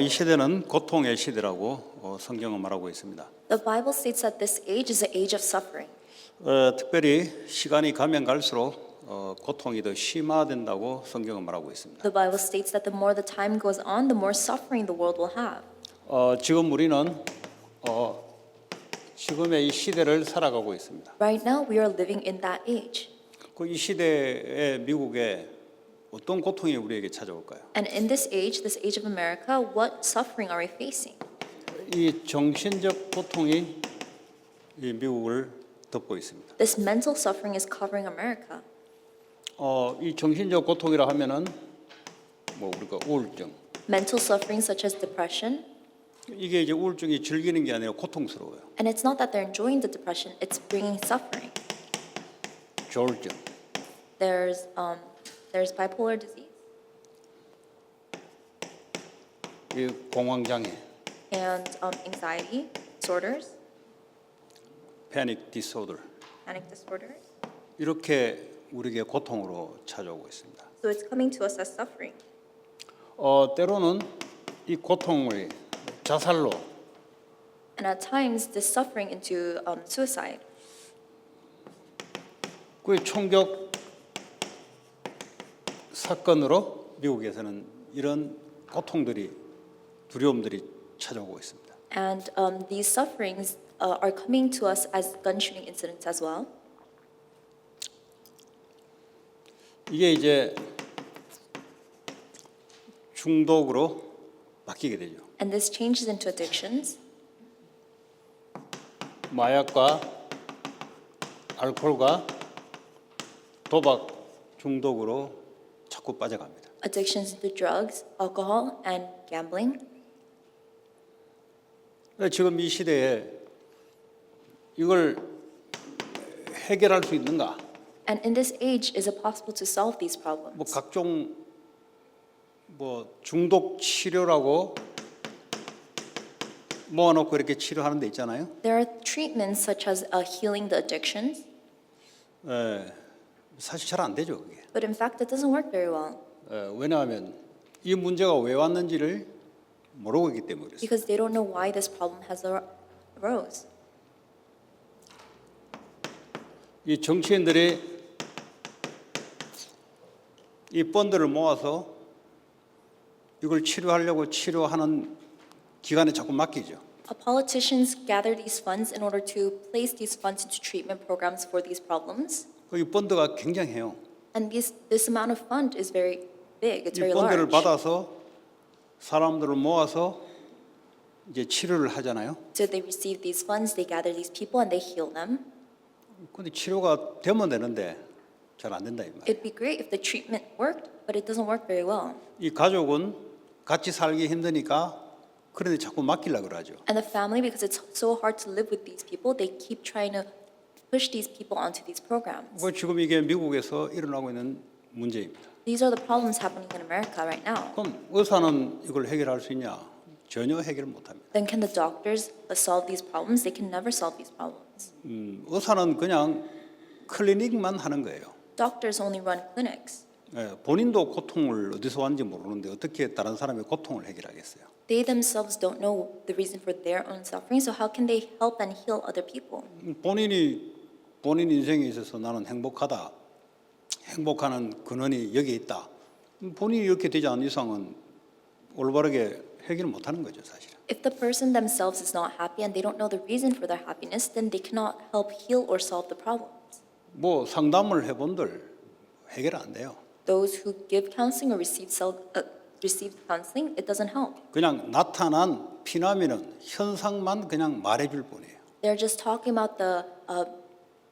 이 시대는 고통의 시대라고 성경은 말하고 있습니다. The Bible states that this age is the age of suffering. 특별히 시간이 가면 갈수록 고통이 더 심화된다고 성경은 말하고 있습니다. The Bible states that the more the time goes on, the more suffering the world will have. 지금 우리는 지금의 이 시대를 살아가고 있습니다. Right now, we are living in that age. 이 시대에 미국에 어떤 고통이 우리에게 찾아올까요? And in this age of America, what suffering are we facing? 이 정신적 고통이 이 미국을 덮고 있습니다. This mental suffering is covering America. 이 정신적 고통이라 하면은 뭐 우리가 우울증. Mental suffering such as depression. 이게 이제 우울증이 즐기는 게 아니라 고통스러워요. And it's not that they're enjoying the depression, it's bringing suffering. 조울증. There's bipolar disease 이 공황장애. and anxiety disorders, 패닉 디소더. panic disorders. 이렇게 우리에게 고통으로 찾아오고 있습니다. So it's coming to us as suffering. 때로는 이 고통을 자살로 And at times, this suffering into suicide. 그 총격 사건으로 미국에서는 이런 고통들이 두려움들이 찾아오고 있습니다. And these sufferings are coming to us as gun shooting incidents as well. 이게 이제 중독으로 바뀌게 되죠. And this changes into addictions. 마약과 알코올과 도박 중독으로 자꾸 빠져갑니다. Addictions into drugs, alcohol, and gambling. 지금 이 시대에 이걸 해결할 수 있는가? And in this age, is it possible to solve these problems? 뭐 각종 중독 치료라고 모아놓고 이렇게 치료하는 데 있잖아요. There are treatments such as healing the addictions, 사실 잘 안 되죠, 그게. but in fact, it doesn't work very well 왜냐하면 이 문제가 왜 왔는지를 모르고 있기 때문에 그렇습니다. because they don't know why this problem has arose. 이 정치인들이 이 펀드를 모아서 이걸 치료하는 기관에 자꾸 맡기죠. Politicians gather these funds in order to place these funds into treatment programs for these problems. 이 펀드가 굉장해요. And this amount of fund is very big, it's 이 very 펀드를 large. 받아서 사람들을 모아서 이제 치료를 하잖아요. So they receive these funds, they gather these people, and they heal them. 근데 치료가 되면 되는데 잘 안 된다 이 말이에요. It'd be great if the treatment worked, but it doesn't work very well. 이 가족은 같이 살기 힘드니까 그런데 자꾸 맡기려고 그러죠. And the family, because it's so hard to live with these people, they keep trying to push these people onto these programs. 지금 이게 미국에서 일어나고 있는 문제입니다. These are the problems happening in America right now. 그럼 의사는 이걸 해결할 수 있냐? 전혀 해결 못합니다. Then can the doctors solve these problems? They can never solve these problems. 의사는 그냥 클리닉만 하는 거예요. Doctors only run clinics. 본인도 고통을 어디서 왔는지 모르는데 어떻게 다른 사람의 고통을 해결하겠어요? They themselves don't know the reason for their own suffering, so how can they help and heal other people? 본인 인생에 있어서 나는 행복하다. 행복하는 근원이 여기 있다. 본인이 이렇게 되지 않은 이상은 올바르게 해결 못하는 거죠, 사실은. If the person themselves is not happy and they don't know the reason for their happiness, then they cannot help heal or solve the problems. 상담을 해본들 해결 안 돼요. Those who give counseling or receive counseling, it doesn't help. 그냥 나타난 피나미는 현상만 그냥 말해줄 뿐이에요. They're just talking about the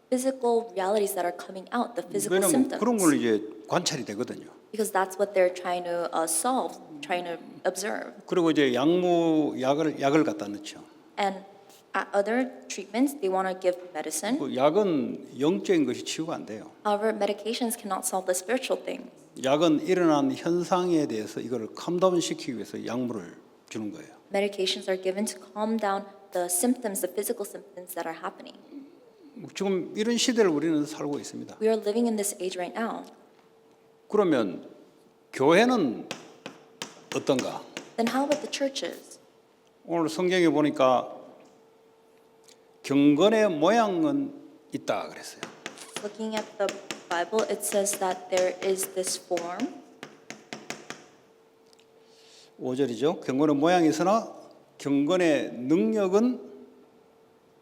physical realities that are coming out, the physical 왜냐면 symptoms. 그런 걸 이제 관찰이 되거든요. Because that's what they're trying to solve, trying to observe. 그리고 이제 약을 갖다 넣죠. And at other treatments, they want to give medicine. 그 약은 영적인 것이 치유가 안 돼요. However, medications cannot solve the spiritual things. 약은 일어난 현상에 대해서 이걸 캄다운 시키기 위해서 약물을 주는 거예요. Medications are given to calm down the symptoms, the physical symptoms that are happening. 지금 이런 시대를 우리는 살고 있습니다. We are living in this age right now. 그러면 교회는 어떤가? Then how about the churches? 오늘 성경에 보니까 경건의 모양은 있다 그랬어요. Looking at the Bible, it says that there is this form. 5절이죠. 경건의 모양이 있으나 경건의 능력은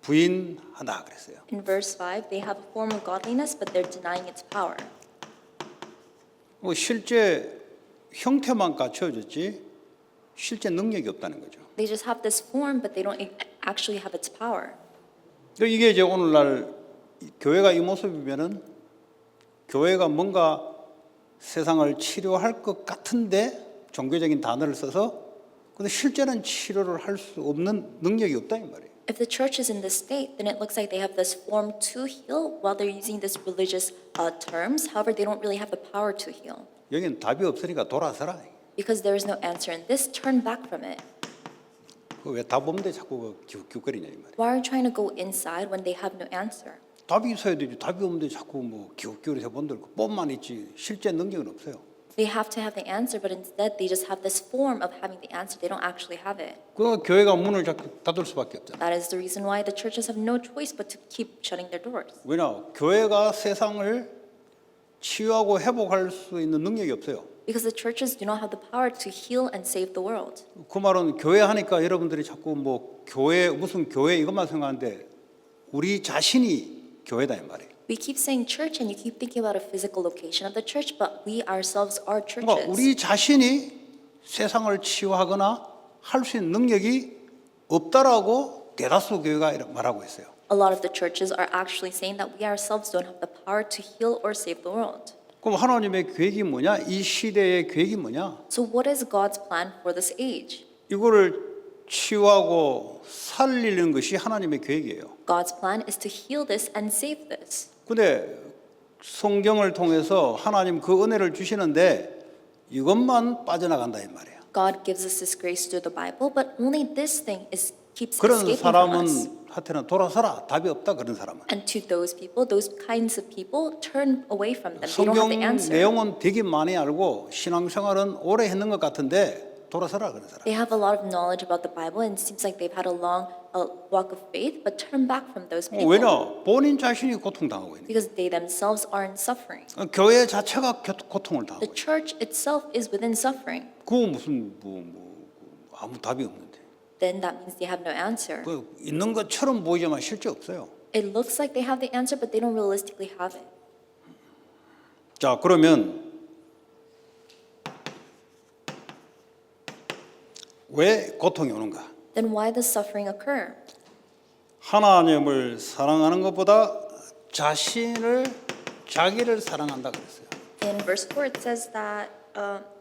부인하다 그랬어요. In verse 5, they have a form of godliness, but they're denying its power. 실제 형태만 갖춰졌지 실제 능력이 없다는 거죠. They just have this form, but they don't actually have its power. 이게 이제 오늘날 교회가 이 모습이면은 교회가 뭔가 세상을 치료할 것 같은데 종교적인 단어를 써서 근데 실제는 치료를 할 수 없는 능력이 없다 이 말이에요. If the church is in this state, then it looks like they have this form to heal while they're using this religious terms. However, they don't really have the power to heal. 여기는 답이 없으니까 돌아서라. Because there is no answer in this, turn back from it. 왜 답 없는데 자꾸 기웃기웃거리냐 이 말이에요. Why are you trying to go inside when they have no answer? 답이 있어야 되지. 답이 없는데 자꾸 뭐 기웃기웃해서 본들 뻔만 있지 실제 능력은 없어요. They have to have the answer, but instead they just have this form of having the answer. They don't actually have it. 그 교회가 문을 자꾸 닫을 수밖에 없잖아. That is the reason why the churches have no choice but to keep shutting their doors. 왜냐? 교회가 세상을 치유하고 회복할 수 있는 능력이 없어요. Because the churches do not have the power to heal and save the world. 그 말은 교회 하니까 여러분들이 자꾸 뭐 교회 무슨 교회 이것만 생각하는데 우리 자신이 교회다 이 말이에요. We keep saying church and you keep thinking about a physical location of the church, but we ourselves are 그러니까 churches. 우리 자신이 세상을 치유하거나 할 수 있는 능력이 없다라고 대다수 교회가 이렇게 말하고 있어요. A lot of the churches are actually saying that we ourselves don't have the power to heal or save the world. 그럼 하나님의 계획이 뭐냐? 이 시대의 계획이 뭐냐? So what is God's plan for this age? 이거를 치유하고 살리는 것이 하나님의 계획이에요. God's plan is to heal this and save this. 근데 성경을 통해서 하나님 그 은혜를 주시는데 이것만 빠져나간다 이 말이에요. God gives us this grace through the Bible, but only this thing keeps 그런 escaping from us. 사람은 하여튼 돌아서라. 답이 없다 그런 사람은. And to those people, those kinds of people, turn away from them. They don't 성경 have the answer. 내용은 되게 많이 알고 신앙생활은 오래 했는 것 같은데 돌아서라 그런 사람. They have a lot of knowledge about the Bible, and it seems like they've had a long walk of faith, but turn back from those people. 왜냐? 본인 자신이 고통당하고 있는. Because they themselves are in suffering. 교회 자체가 고통을 당하고 The 있는. church itself is within suffering. 그 무슨 아무 답이 없는데. Then that means they have no answer. 그 있는 것처럼 보이지만 실제 없어요. It looks like they have the answer, but they don't realistically have it. 자, 그러면 왜 고통이 오는가? Then why does suffering occur? 하나님을 사랑하는 것보다 자기를 사랑한다 그랬어요. In verse 4, it says that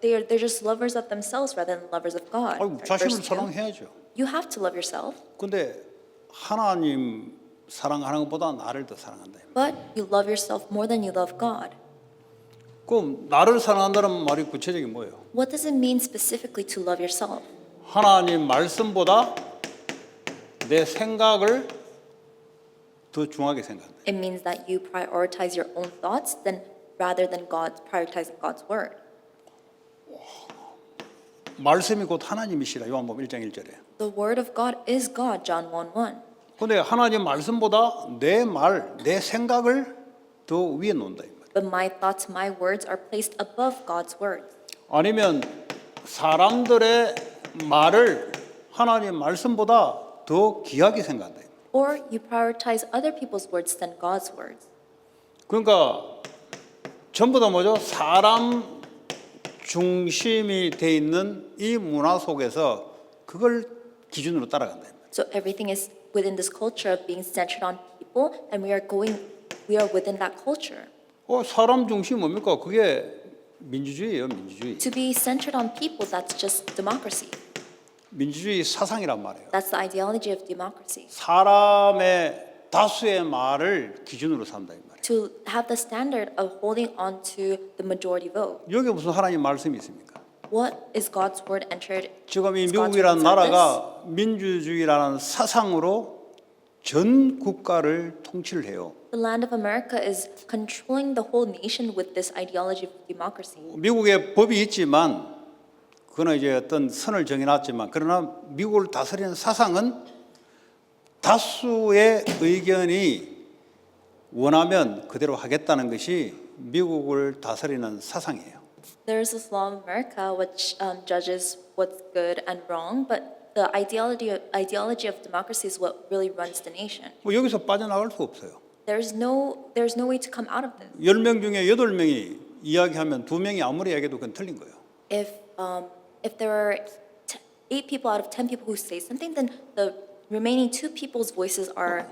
they're just lovers of themselves rather than lovers of God. 아유, Verse 자신을 2, 사랑해야죠. you have to love yourself, 근데 하나님 사랑하는 것보다 나를 더 사랑한다. but you love yourself more than you love God. 그럼 나를 사랑한다는 말이 구체적인 뭐예요? What does it mean specifically to love yourself? 하나님 말씀보다 내 생각을 더 중하게 생각한다. It means that you prioritize your own thoughts rather than prioritizing God's word. 말씀이 곧 하나님이시라 요한복음 1장 1절에. The word of God is God, John 1:1. 근데 하나님 말씀보다 내 생각을 더 위에 놓는다. But my thoughts, my words are placed above God's words. 아니면 사람들의 말을 하나님 말씀보다 더 귀하게 생각한다. Or you prioritize other people's words than God's words. 그러니까 전부 다 뭐죠? 사람 중심이 돼 있는 이 문화 속에서 그걸 기준으로 따라간다. So everything is within this culture of being centered on people, and we are within that culture. 사람 중심 뭡니까? 그게 민주주의예요, 민주주의. To be centered on people, that's just democracy. 민주주의 사상이란 말이에요. That's the ideology of democracy. 사람의 다수의 말을 기준으로 산다 이 말이에요. To have the standard of holding on to the majority vote. 여기 무슨 하나님 말씀이 있습니까? What is God's word entered? 지금 이 is God's 미국이라는 word inside 나라가 민주주의라는 사상으로 전 국가를 통치를 해요. The land of America is controlling the whole nation with this ideology of democracy. 미국에 법이 있지만 그거는 이제 어떤 선을 정해놨지만 그러나 미국을 다스리는 사상은 다수의 의견이 원하면 그대로 하겠다는 것이 미국을 다스리는 사상이에요. There's this law in America which judges what's good and wrong, but the ideology of democracy is what really runs the nation. 뭐 여기서 빠져나갈 수 없어요. There's no way to come out of this. 10명 중에 8명이 이야기하면 2명이 아무리 얘기해도 그건 틀린 거예요. If there are 8 people out of 10 people who say something, then the remaining 2 people's voices are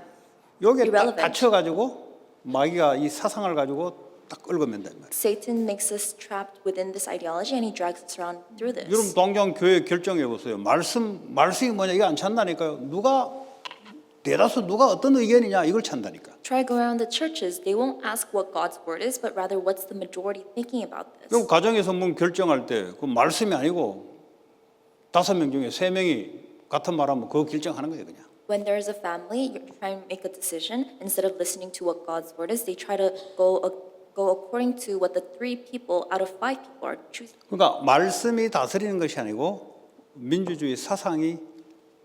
여기에 딱 irrelevant. 갇혀가지고 마귀가 이 사상을 가지고 딱 얽어맨단 말이에요. Satan makes us trapped within this ideology and he drags us around through this. 여러분 당장 교회 결정해 보세요. 말씀이 뭐냐 이거 안 찾는다니까요. 대다수 누가 어떤 의견이냐 이걸 찾는다니까. Try go around the churches. They won't ask what God's word is, but rather what's the majority thinking about this. 그럼 가정에서 뭐 결정할 때 그 말씀이 아니고 5명 중에 3명이 같은 말하면 그거 결정하는 거예요 그냥. When there is a family, you're trying to make a decision. Instead of listening to what God's word is, they try to go according to what the 3 people out of 5 people are choosing. 그러니까 말씀이 다스리는 것이 아니고 민주주의 사상이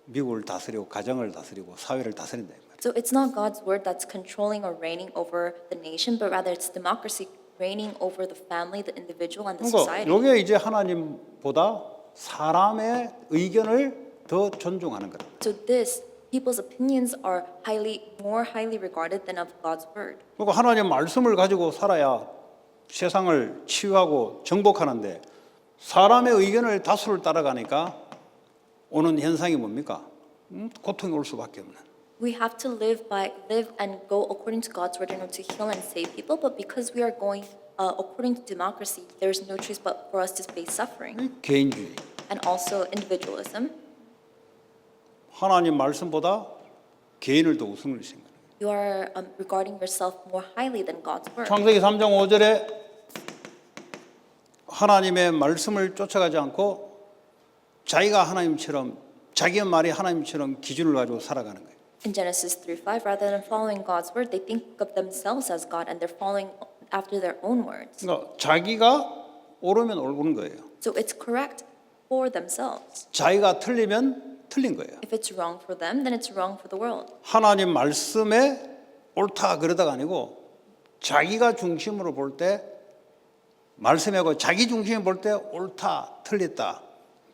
미국을 다스리고 가정을 다스리고 사회를 다스린다 이 말이에요. So it's not God's word that's controlling or reigning over the nation, but rather it's democracy reigning over the family, the individual, and the 그러니까 society. 이게 이제 하나님보다 사람의 의견을 더 존중하는 거다. So people's opinions are more highly regarded than of God's word. 그러니까 하나님 말씀을 가지고 살아야 세상을 치유하고 정복하는데 사람의 의견을 다수를 따라가니까 오는 현상이 뭡니까? 고통이 올 수밖에 없는. We have to live and go according to God's word in order to heal and save people. But because we are going according to democracy, there is no choice but for us to face suffering 개인주의. and also individualism. 하나님 말씀보다 개인을 더 우선을 생각해요. You are regarding yourself more highly than God's word. 창세기 3장 5절에 하나님의 말씀을 쫓아가지 않고 자기가 하나님처럼 자기의 말이 하나님처럼 기준을 가지고 살아가는 거예요. In Genesis 3:5, rather than following God's word, they think of themselves as God and they're following after their own words. 그러니까 자기가 옳으면 옳은 거예요. So it's correct for themselves. 자기가 틀리면 틀린 거예요. If it's wrong for them, then it's wrong for the world. 하나님 말씀에 옳다 그러다가 아니고 자기가 중심으로 볼 때 말씀하고 자기 중심에 볼 때 옳다 틀렸다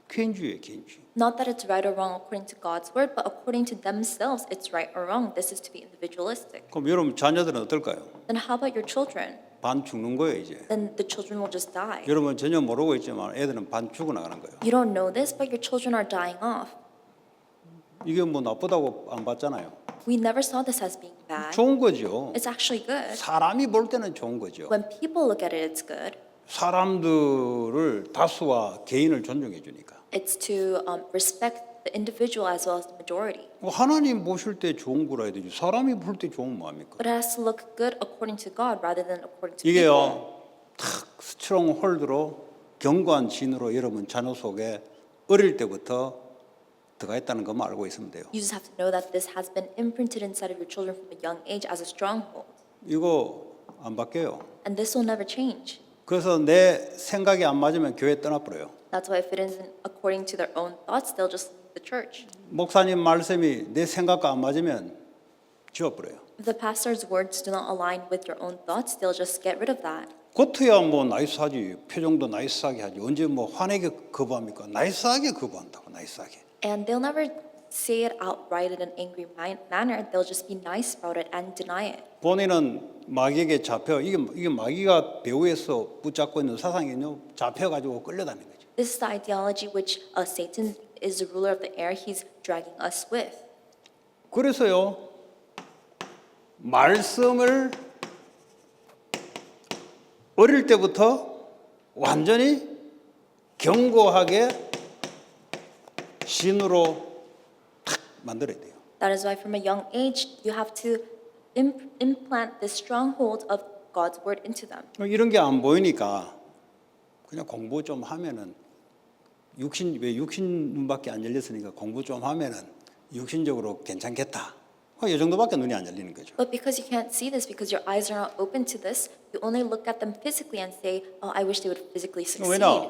개인주의예요 개인주의. Not that it's right or wrong according to God's word, but according to themselves, it's right or wrong. This is to be individualistic. 그럼 여러분 자녀들은 어떨까요? Then how about your children? 반 죽는 거예요 이제. Then the children will just die. 여러분 전혀 모르고 있지만 애들은 반 죽어나가는 거예요. You don't know this, but your children are dying off. 이게 뭐 나쁘다고 안 봤잖아요. We never saw this as being bad. 좋은 거죠. It's actually good. 사람이 볼 때는 좋은 거죠. When people look at it, it's good. 사람들을 다수와 개인을 존중해 주니까. It's to respect the individual as well as the majority. 하나님 보실 때 좋은 거라 해야 되지. 사람이 볼 때 좋은 뭐합니까? But it has to look good according to God rather than according to people. 이게요. 탁 스트롱 홀드로 견고한 진으로 여러분 자녀 속에 어릴 때부터 들어가 있다는 것만 알고 있으면 돼요. You just have to know that this has been imprinted inside of your children from a young age as a stronghold. 이거 안 바뀌어요. And this will never change. 그래서 내 생각이 안 맞으면 교회 떠나버려요. That's why if it isn't according to their own thoughts, they'll just leave the church. 목사님 말씀이 내 생각과 안 맞으면 지워버려요. If the pastor's words do not align with your own thoughts, they'll just get rid of that. 겉어야 뭐 나이스하지 표정도 나이스하게 하지 언제 뭐 화내게 거부합니까? 나이스하게 거부한다고 나이스하게. And they'll never say it outright in an angry manner. They'll just be nice about it and deny it. 본인은 마귀에게 잡혀 이게 마귀가 배후에서 붙잡고 있는 사상이요 잡혀가지고 끌려다니는 거죠. This is the ideology which Satan is the ruler of the air. He's dragging us with. 그래서요 말씀을 어릴 때부터 완전히 견고하게 신으로 탁 만들어야 돼요. That is why from a young age, you have to implant this stronghold of God's word into them. 이런 게 안 보이니까 그냥 공부 좀 하면은 육신 눈밖에 안 열렸으니까 공부 좀 하면은 육신적으로 괜찮겠다. 이 정도밖에 눈이 안 열리는 거죠. But because you can't see this, because your eyes are not open to this, you only look at them physically and say, "Oh, I wish they would physically succeed." 왜냐?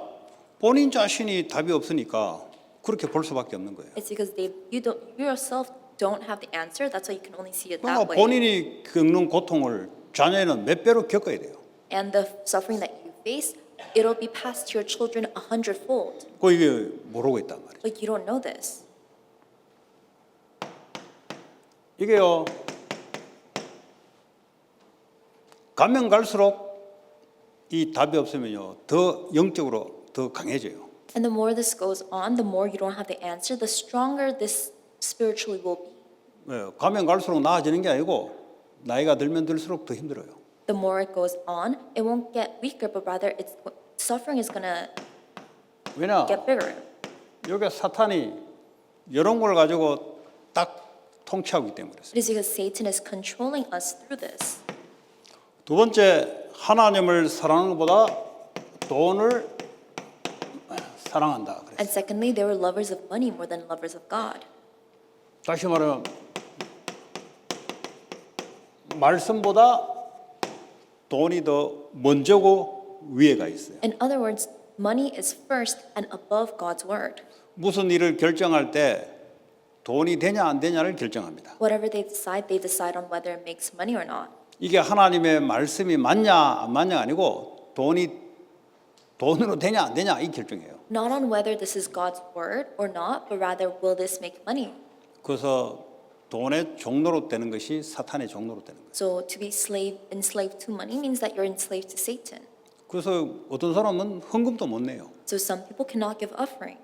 본인 자신이 답이 없으니까 그렇게 볼 수밖에 없는 거예요. It's because you yourself don't have the answer. That's why you can only see it 그러니까 that way. 본인이 겪는 고통을 자녀는 몇 배로 겪어야 돼요. And the suffering that you face, it'll be passed to your children 100-fold. 그 이게 모르고 있단 말이에요. But you don't know this. 이게요. 가면 갈수록 이 답이 없으면요. 더 영적으로 더 강해져요. And the more this goes on, the more you don't have the answer, the stronger this spiritually will be. 예, 가면 갈수록 나아지는 게 아니고 나이가 들면 들수록 더 힘들어요. The more it goes on, it won't get weaker, but rather suffering is gonna 왜냐? get bigger. 여기 사탄이 이런 걸 가지고 딱 통치하기 때문에 그랬어요. It is because Satan is controlling us through this. 두 번째, 하나님을 사랑하는 것보다 돈을 사랑한다. 그랬어요. And secondly, they were lovers of money more than lovers of God. 다시 말하면 말씀보다 돈이 더 먼저고 위에가 있어요. In other words, money is first and above God's word. 무슨 일을 결정할 때 돈이 되냐 안 되냐를 결정합니다. Whatever they decide on whether it makes money or not. 이게 하나님의 말씀이 맞냐 안 맞냐 아니고 돈이 돈으로 되냐 안 되냐 이 결정이에요. Not on whether this is God's word or not, but rather will this make money. 그래서 돈의 종로로 되는 것이 사탄의 종로로 되는 거예요. So to be enslaved to money means that you're enslaved to Satan. 그래서 어떤 사람은 헌금도 못 내요. So some people cannot give offering,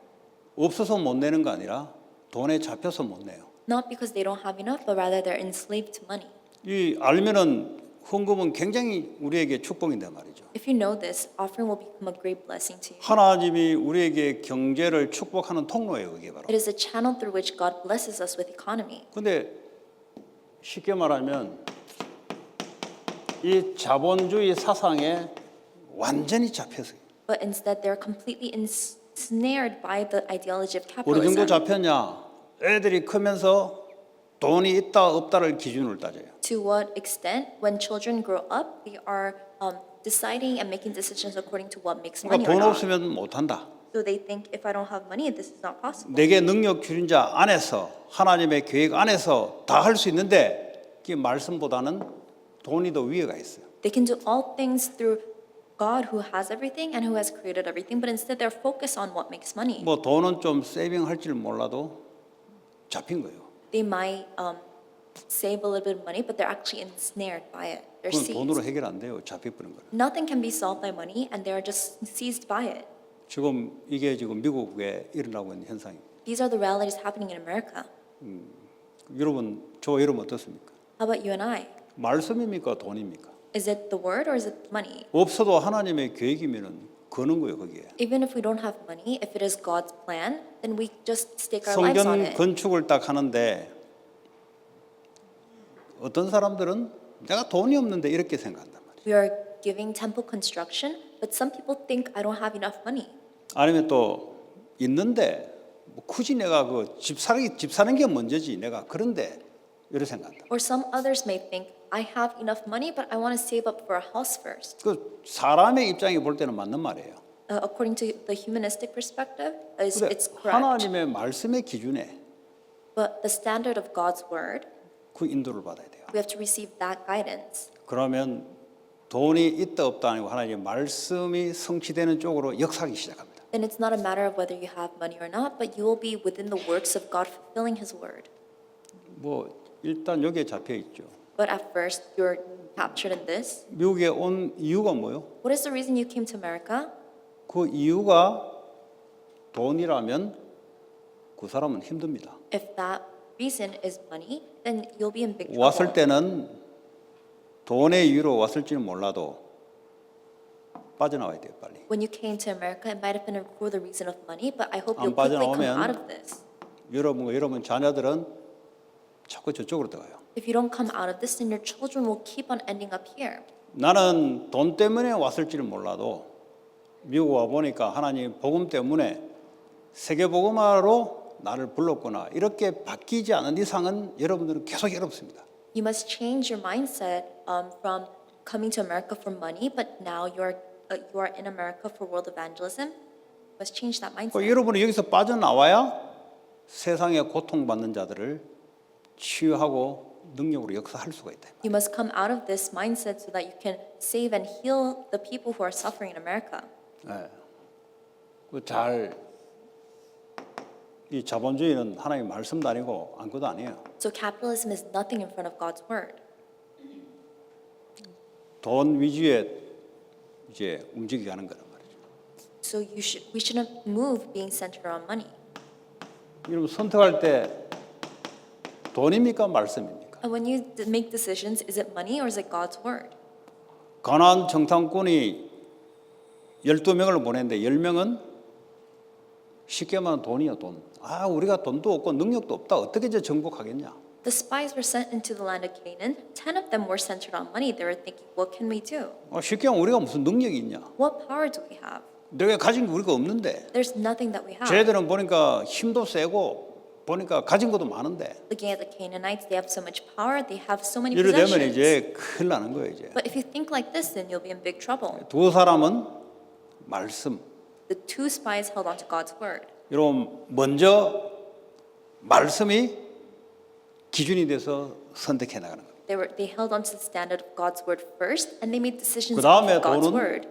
없어서 못 내는 거 아니라 돈에 잡혀서 못 내요. not because they don't have enough, but rather they're enslaved to money. 이 알면은 헌금은 굉장히 우리에게 축복인데 말이죠. If you know this, offering will become a great blessing to you. 하나님이 우리에게 경제를 축복하는 통로예요, 그게 바로. It is a channel through which God blesses us with economy. 근데 쉽게 말하면 이 자본주의 사상에 완전히 잡혀서 But instead, they're completely ensnared by the ideology of 어느 정도 capitalism. 잡혔냐? 애들이 크면서 돈이 있다 없다를 기준으로 따져요. To what extent, when children grow up, they are deciding and making decisions according to what makes money 그러니까 or 돈 not. 없으면 못한다. So they think, if I don't have money, this is not possible. 내게 능력 주신 자 안에서 하나님의 계획 안에서 다 할 수 있는데 그 말씀보다는 돈이 더 위에가 있어요. They can do all things through God who has everything and who has created everything, but instead they're focused on what makes money. 뭐 돈은 좀 세이빙할 줄 몰라도 잡힌 거예요. They might save a little bit of money, but they're actually ensnared by it. They're 그건 돈으로 seized. 해결 안 돼요. 잡혀버린 거예요. Nothing can be solved by money, and they are just seized by it. 지금 이게 지금 미국에 일어나고 있는 현상입니다. These are the realities happening in America. 여러분, 저 여러분 어떻습니까? How about you and I? 말씀입니까? 돈입니까? Is it the word or is it money? 없어도 하나님의 계획이면은 거는 거예요, 거기에. Even if we don't have money, if it is God's plan, then we just stake our lives on 성전 it. 건축을 딱 하는데 어떤 사람들은 내가 돈이 없는데 이렇게 생각한단 말이에요. We are giving temple construction, but some people think I don't have enough money. 아니면 또 있는데 뭐 굳이 내가 그 집 사는 게 먼저지 내가 그런데 이렇게 생각한다. Or some others may think I have enough money, but I want to save up for a house first. 그 사람의 입장에 볼 때는 맞는 말이에요. According to the humanistic perspective, it's 근데 correct. 하나님의 말씀의 기준에 But the standard of God's word, 그 인도를 받아야 돼요. we have to receive that guidance. 그러면 돈이 있다 없다 아니고 하나님의 말씀이 성취되는 쪽으로 역사하기 시작합니다. Then it's not a matter of whether you have money or not, but you will be within the works of God fulfilling His word. 뭐 일단 여기에 잡혀 있죠. But at first, you're captured in this. 미국에 온 이유가 뭐요? What is the reason you came to America? 그 이유가 돈이라면 그 사람은 힘듭니다. If that reason is money, then you'll be in big trouble. 왔을 때는 돈의 이유로 왔을지는 몰라도 빠져나와야 돼요, 빨리. When you came to America, it might have been for the reason of money, but I hope 안 you'll quickly come 빠져나오면 out of this. 여러분 자녀들은 자꾸 저쪽으로 들어가요. If you don't come out of this, then your children will keep on ending up here. 나는 돈 때문에 왔을지는 몰라도 미국 와 보니까 하나님 복음 때문에 세계 복음화로 나를 불렀구나. 이렇게 바뀌지 않은 이상은 여러분들은 계속 괴롭습니다. You must change your mindset from coming to America for money, but now you are in America for world evangelism. must change that mindset. 여러분이 여기서 빠져나와야 세상에 고통받는 자들을 치유하고 능력으로 역사할 수가 있다. You must come out of this mindset so that you can save and heal the people who are suffering in America. 이 자본주의는 하나님의 말씀도 아니고 아무것도 아니에요. So capitalism is nothing in front of God's word. 돈 위주에 이제 움직이게 하는 거란 말이죠. So we shouldn't move being centered on money. 여러분 선택할 때 돈입니까 말씀입니까? And when you make decisions, is it money or is it God's word? 가나안 정탐꾼이 12명을 보냈는데 10명은 쉽게 말하면 돈이야 돈. 우리가 돈도 없고 능력도 없다. 어떻게 이제 정복하겠냐? The spies were sent into the land of Canaan. 10 of them were centered on money. They were thinking, what can we do? 쉽게 말하면 우리가 무슨 능력이 있냐? What power do we have? 내가 가진 게 우리가 없는데. There's nothing that we have. 쟤들은 보니까 힘도 세고 보니까 가진 것도 많은데. Looking at the Canaanites, they have so much power. They have so many 이래 되면 possessions. 이제 큰일 나는 거예요 이제. But if you think like this, then you'll be in big trouble. 두 사람은 말씀. The two spies held on to God's word. 여러분 먼저 말씀이 기준이 돼서 선택해 나가는 거예요. They held on to the standard of God's word first, and they made decisions 그다음에 off of God's 돈은 word.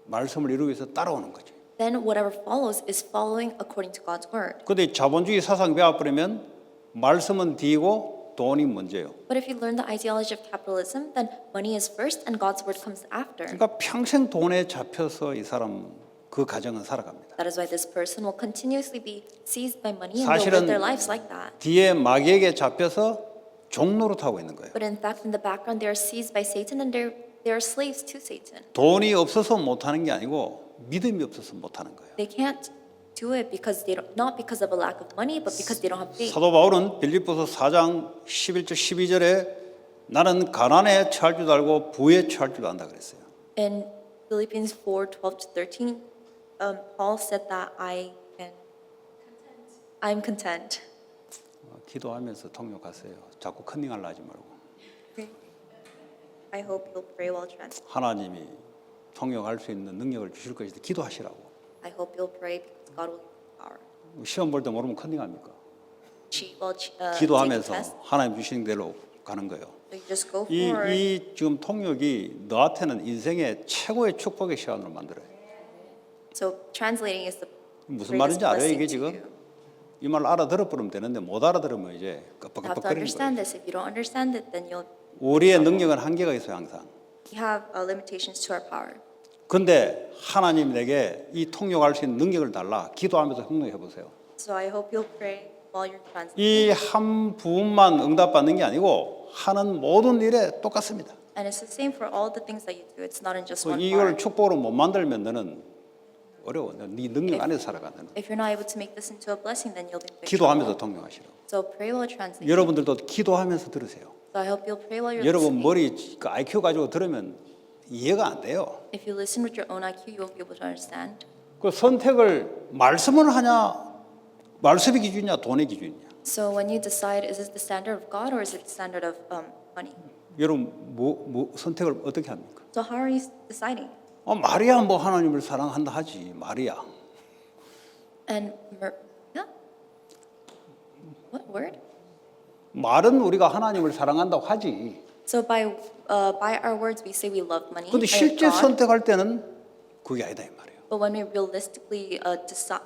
말씀을 이루기 위해서 따라오는 거죠. Then whatever follows is following according to God's word. 근데 자본주의 사상 배워버리면 말씀은 뒤고 돈이 먼저예요. But if you learn the ideology of capitalism, then money is first and God's word comes after. 그러니까 평생 돈에 잡혀서 이 사람 그 가정은 살아갑니다. That is why this person will continuously be seized by money and they'll live their lives like that. 뒤에 마귀에게 잡혀서 종로로 타고 있는 거예요. But in fact, in the background, they are seized by Satan and they are slaves to Satan. 돈이 없어서 못하는 게 아니고 믿음이 없어서 못하는 거예요. They can't do it because not because of a lack of money, but because they don't have faith. 사도 바울은 빌립보서 4장 11절 12절에 나는 가난에 처할 줄도 알고 부에 처할 줄도 안다 그랬어요. In Philippians 4:12-13, Paul said that I'm content. 기도하면서 통역하세요. 자꾸 컨닝하려 하지 말고. I hope you'll pray while translating. 하나님이 통역할 수 있는 능력을 주실 것이다. 기도하시라고. I hope you'll pray because God will give you power. 시험 볼 때 모르면 컨닝합니까? Taking 기도하면서 tests, 하나님 주시는 대로 가는 거예요. so you just go forward. 이 지금 통역이 너한테는 인생의 최고의 축복의 시간으로 만들어요. So translating is the 무슨 greatest 말인지 알아요 blessing 이게 to 지금? you. 이 말 알아들어버리면 되는데 못 알아들으면 이제 You have to 끄뻑끄뻑거리는 understand 거예요. this. If you don't understand it, then 우리의 능력은 한계가 있어요 항상. we have limitations to our power. 근데 하나님 내게 이 통역할 수 있는 능력을 달라. 기도하면서 행동해 보세요. So I hope you'll pray while you're translating. 이 한 부분만 응답받는 게 아니고 하는 모든 일에 똑같습니다. And it's the same for all the things that you do. It's not in just one 이걸 part. 축복으로 못 만들면 너는 어려워. 네 능력 안에서 살아가 너는. If you're not able to make this into a blessing, then you'll be in big 기도하면서 trouble. 통역하시라고. So pray while translating. 여러분들도 기도하면서 들으세요. So I hope you'll pray while you're 여러분 listening. 머리 그 IQ 가지고 들으면 이해가 안 돼요. If you listen with your own IQ, you won't be able to understand. 그 선택을 말씀을 하냐, 말씀의 기준이냐, 돈의 기준이냐. So when you decide, is this the standard of God or is it the standard of money? 여러분 뭐 선택을 어떻게 합니까? So how are you deciding? 마리아 뭐 하나님을 사랑한다 하지 마리아. And yeah? What word? 말은 우리가 하나님을 사랑한다고 하지. So by our words, we say we love money. 근데 and 실제 God, 선택할 때는 그게 아니다 이 말이에요. but when we realistically decide,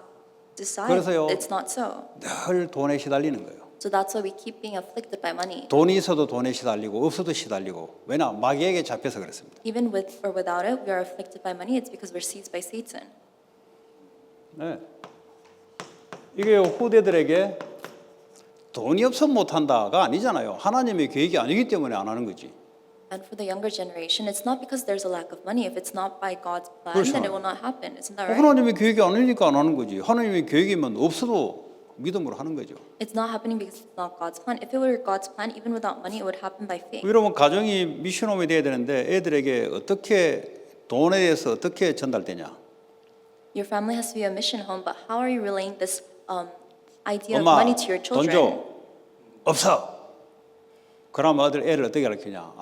그래서요. it's not so. 늘 돈에 시달리는 거예요. So that's why we keep being afflicted by money. 돈이 있어도 돈에 시달리고 없어도 시달리고 왜냐 마귀에게 잡혀서 그렇습니다. Even with or without it, we are afflicted by money. It's because we're seized by Satan. 네. 이게 후대들에게 돈이 없어 못한다가 아니잖아요. 하나님의 계획이 아니기 때문에 안 하는 거지. And for the younger generation, it's not because there's a lack of money. If it's not by God's plan, 그렇죠. then it will not happen. Isn't that right? 하나님의 계획이 아니니까 안 하는 거지. 하나님의 계획이면 없어도 믿음으로 하는 거죠. It's not happening because it's not God's plan. If it were God's plan, even without money, it would happen by faith. 여러분 가정이 미션홈이 돼야 되는데 애들에게 어떻게 돈에 대해서 어떻게 전달되냐? Your family has to be a mission home, but how are you relaying this idea of 엄마 money to your 돈 children? 줘. 없어. 그럼 애를 어떻게 가르치냐?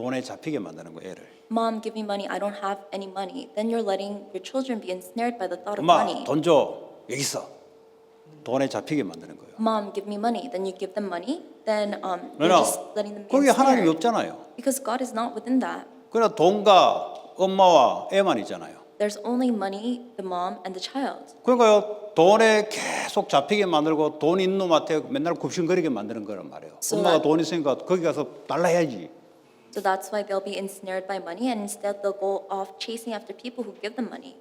돈에 잡히게 만드는 거예요, 애를. Mom, give me money. I don't have any money. Then you're letting your children be ensnared by the thought of 엄마 money. 돈 줘. 여기 있어. 돈에 잡히게 만드는 거예요. Mom, give me money. Then you give them money. Then you're 왜냐? just letting them be 거기 하나님이 ensnared. 없잖아요. Because God is not within that. 그러나 돈과 엄마와 애만 있잖아요. There's only money, the mom, and the child. 그러니까요, 돈에 계속 잡히게 만들고 돈 있는 놈한테 맨날 굽신거리게 만드는 거란 말이에요. So 엄마가 that- 돈 있으니까 거기 가서 달라 해야지. So that's why they'll be ensnared by money, and instead they'll go off chasing after people who give them money.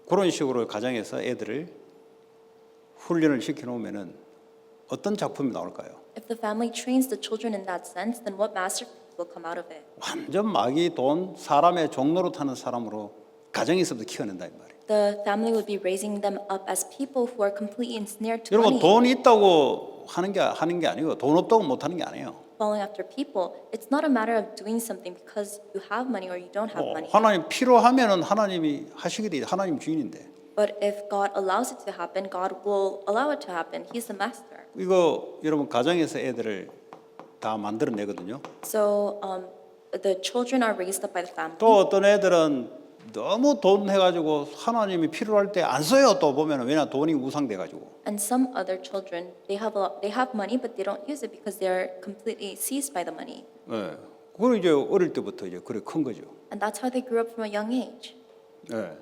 그런 식으로 가정에서 애들을 훈련을 시켜놓으면은 어떤 작품이 나올까요? If the family trains the children in that sense, then what masterpiece will come out of it? 완전 마귀 돈 사람의 종로로 타는 사람으로 가정에서부터 키워낸다 이 말이에요. The family would be raising them up as people who are completely ensnared to 여러분 money. 돈이 있다고 하는 게 아니고 돈 없다고 못 하는 게 아니에요. Following after people, it's not a matter of doing something because you have money or you don't have money. 하나님 필요하면은 하나님이 하시게 돼. 하나님 주인인데. But if God allows it to happen, God will allow it to happen. He's the master. 이거 여러분 가정에서 애들을 다 만들어내거든요. So the children are raised up by the family. 또 어떤 애들은 너무 돈 해가지고 하나님이 필요할 때 안 써요. 또 보면은 왜냐 돈이 우상돼가지고. And some other children, they have money, but they don't use it because they're completely seized by the money. 예. 그건 이제 어릴 때부터 이제 그래 큰 거죠. And that's how they grew up from a young age. 예.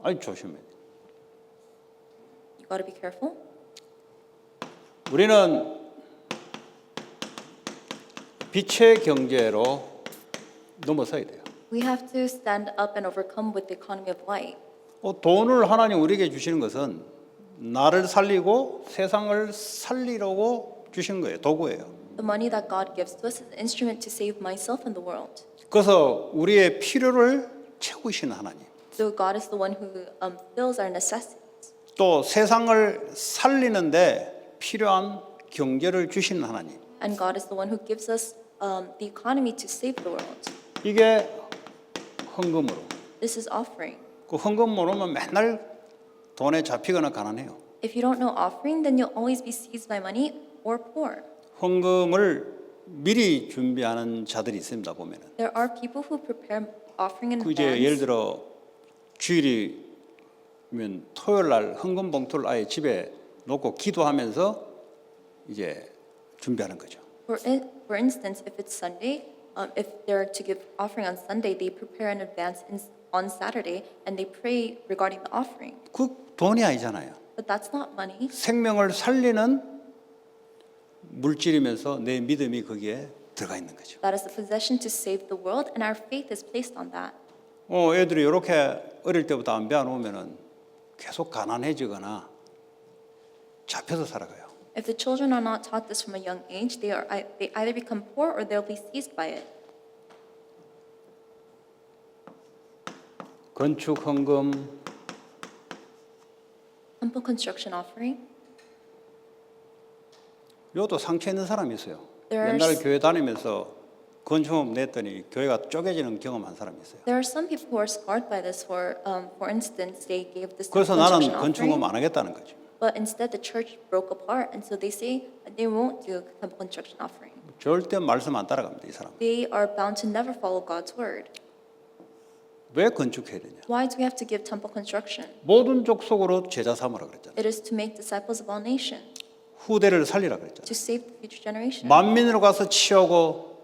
아주 조심해. You got to be careful. 우리는 빛의 경제로 넘어서야 돼요. We have to stand up and overcome with the economy of light. 돈을 하나님 우리에게 주시는 것은 나를 살리고 세상을 살리려고 주신 거예요. 도구예요. The money that God gives to us is an instrument to save myself and the world. 그래서 우리의 필요를 채우시는 하나님. So God is the one who fills our necessities. 또 세상을 살리는데 필요한 경제를 주시는 하나님. And God is the one who gives us the economy to save the world. 이게 헌금으로. This is offering. 그 헌금 모르면 맨날 돈에 잡히거나 가난해요. If you don't know offering, then you'll always be seized by money or poor. 헌금을 미리 준비하는 자들이 있습니다. 보면은. There are people who prepare offering in 그 이제 예를 advance. 들어 주일이면 토요일 날 헌금 봉투를 아예 집에 놓고 기도하면서 이제 준비하는 거죠. For instance, if it's Sunday, if they're to give offering on Sunday, they prepare in advance on Saturday and they pray regarding the offering. 그 돈이 아니잖아요. But that's not money. 생명을 살리는 물질이면서 내 믿음이 거기에 들어가 있는 거죠. That is the possession to save the world, and our faith is placed on that. 애들이 이렇게 어릴 때부터 안 배워놓으면은 계속 가난해지거나 잡혀서 살아가요. If the children are not taught this from a young age, they either become poor or they'll be seized by it. 건축 헌금, Temple construction offering. 이것도 상처 있는 사람이 있어요. There's- 옛날에 교회 다니면서 건축업 냈더니 교회가 쪼개지는 경험한 사람이 있어요. There are some people who are scarred by this. For instance, they gave this 그래서 temple 나는 construction 건축업 offering, 안 하겠다는 거죠. but instead the church broke apart, and so they say they won't do temple construction offering. 절대 말씀 안 따라갑니다, 이 사람. They are bound to never follow God's word. 왜 건축해야 되냐? Why do we have to give temple construction? 모든 족속으로 제자 삼으라 그랬잖아요. It is to make disciples of all nations, 후대를 살리라 그랬잖아요. to save the future generation, 만민으로 가서 치하고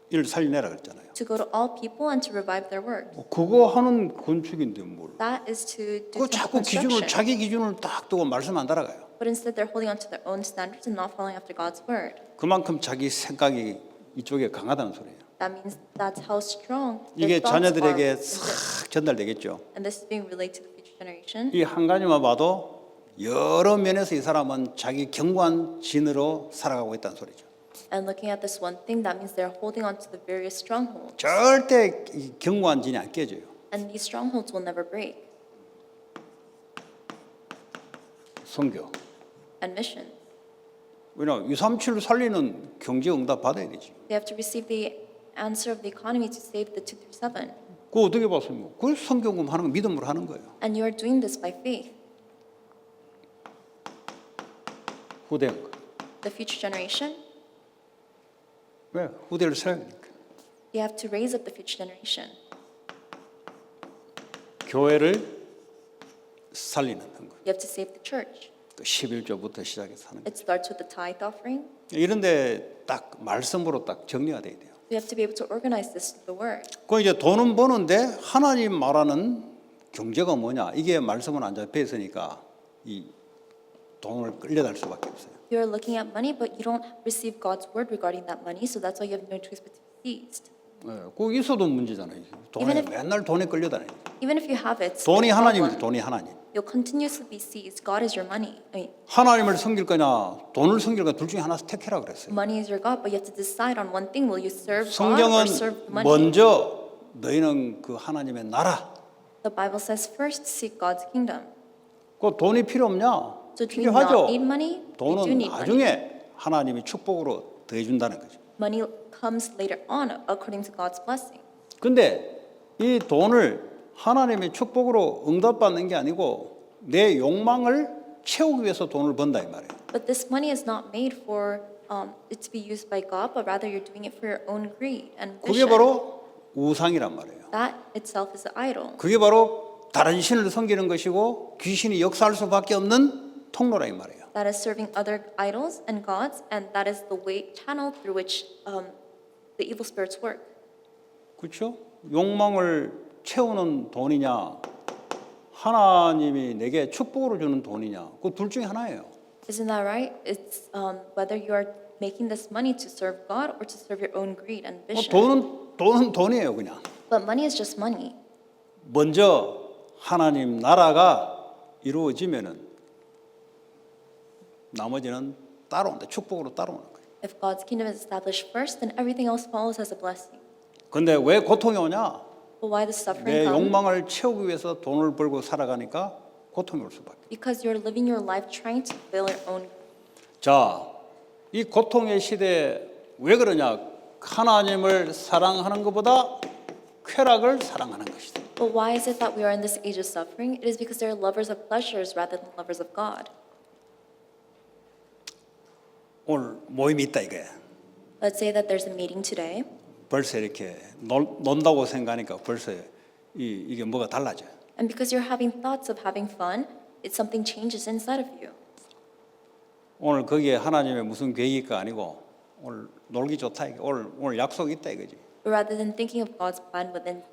이를 살려내라 그랬잖아요. to go to all people and to revive their work. 그거 하는 건축인데 뭘? That is to do 그 temple 자꾸 기준을 construction. 자기 기준을 딱 두고 말씀 안 따라가요. But instead they're holding on to their own standards and not following after God's word. 그만큼 자기 생각이 이쪽에 강하다는 소리예요. That means that's how strong 이게 their thoughts are. 자녀들에게 And 싹 전달되겠죠. this is being relayed to the future generation. 이 한 가지만 봐도 여러 면에서 이 사람은 자기 경관진으로 살아가고 있다는 소리죠. And looking at this one thing, that means they're holding on to the various strongholds. 절대 이 경관진이 안 깨져요. And these strongholds will never break. 선교. And mission. 왜냐 237을 살리는 경제 응답 받아야 되지. They have to receive the answer of the economy to save the 2 through 7. 그거 어떻게 봤어요? 그 성경금 하는 거 믿음으로 하는 거예요. And you are doing this by faith. 후대인 거. The future generation, 왜? 후대를 세우니까. You have to raise up the future generation. 교회를 살리는 거. You have to save the church. 그 11조부터 시작해서 하는 거. It starts with the tithe offering. 이런데 딱 말씀으로 딱 정리가 돼야 돼요. We have to be able to organize this through the word. 그 이제 돈은 버는데 하나님 말하는 경제가 뭐냐? 이게 말씀은 안 잡혀 있으니까 이 돈을 끌려달 수밖에 없어요. You are looking at money, but you don't receive God's word regarding that money, so that's why you have no choice but to be seized. 그 있어도 문제잖아요. 돈에 맨날 돈에 끌려다니는. Even if you have it, 돈이 it's a 하나님이죠. problem. 돈이 하나님. You'll continuously be seized. God is your money. 하나님을 섬길 거냐, 돈을 섬길 거냐 둘 중에 하나 택해라 그랬어요. Money is your God, but you have to decide on one thing. Will you serve God 성경은 or serve the money? 먼저 너희는 그 하나님의 나라. The Bible says first seek God's kingdom. 그 돈이 필요 없냐? So do you 필요하죠. not need money? You do 돈은 need money. 나중에 하나님이 축복으로 더해준다는 거죠. Money comes later on according to God's blessing. 근데 이 돈을 하나님의 축복으로 응답받는 게 아니고 내 욕망을 채우기 위해서 돈을 번다 이 말이에요. But this money is not made for it to be used by God, but rather you're doing it for your own greed and 그게 vision. 바로 우상이란 말이에요. That itself is an idol. 그게 바로 다른 신을 섬기는 것이고 귀신이 역사할 수밖에 없는 통로라 이 말이에요. That is serving other idols and gods, and that is the way channel through which the evil spirits work. 그렇죠? 욕망을 채우는 돈이냐 하나님이 내게 축복으로 주는 돈이냐 그 둘 중에 하나예요. Isn't that right? It's whether you are making this money to serve God or to serve your own greed and vision. 돈은 돈이에요 그냥. But money is just money. 먼저 하나님 나라가 이루어지면은 나머지는 따라온다. 축복으로 따라오는 거예요. If God's kingdom is established first, then everything else follows as a blessing. 근데 왜 고통이 오냐? But why the suffering 내 comes? 욕망을 채우기 위해서 돈을 벌고 살아가니까 고통이 올 수밖에. Because you're living your life trying to fill your own. 자, 이 고통의 시대에 왜 그러냐? 하나님을 사랑하는 것보다 쾌락을 사랑하는 것이다. But why is it that we are in this age of suffering? It is because they're lovers of pleasures rather than lovers of God. 오늘 모임이 있다 이거야. Let's say that there's a meeting today, 벌써 이렇게 논다고 생각하니까 벌써 이게 뭐가 달라져요. and because you're having thoughts of having fun, something changes inside of you. 오늘 거기에 하나님의 무슨 계획이 아니고 오늘 놀기 좋다 이게 오늘 약속 있다 이거지. But rather than thinking of God's plan within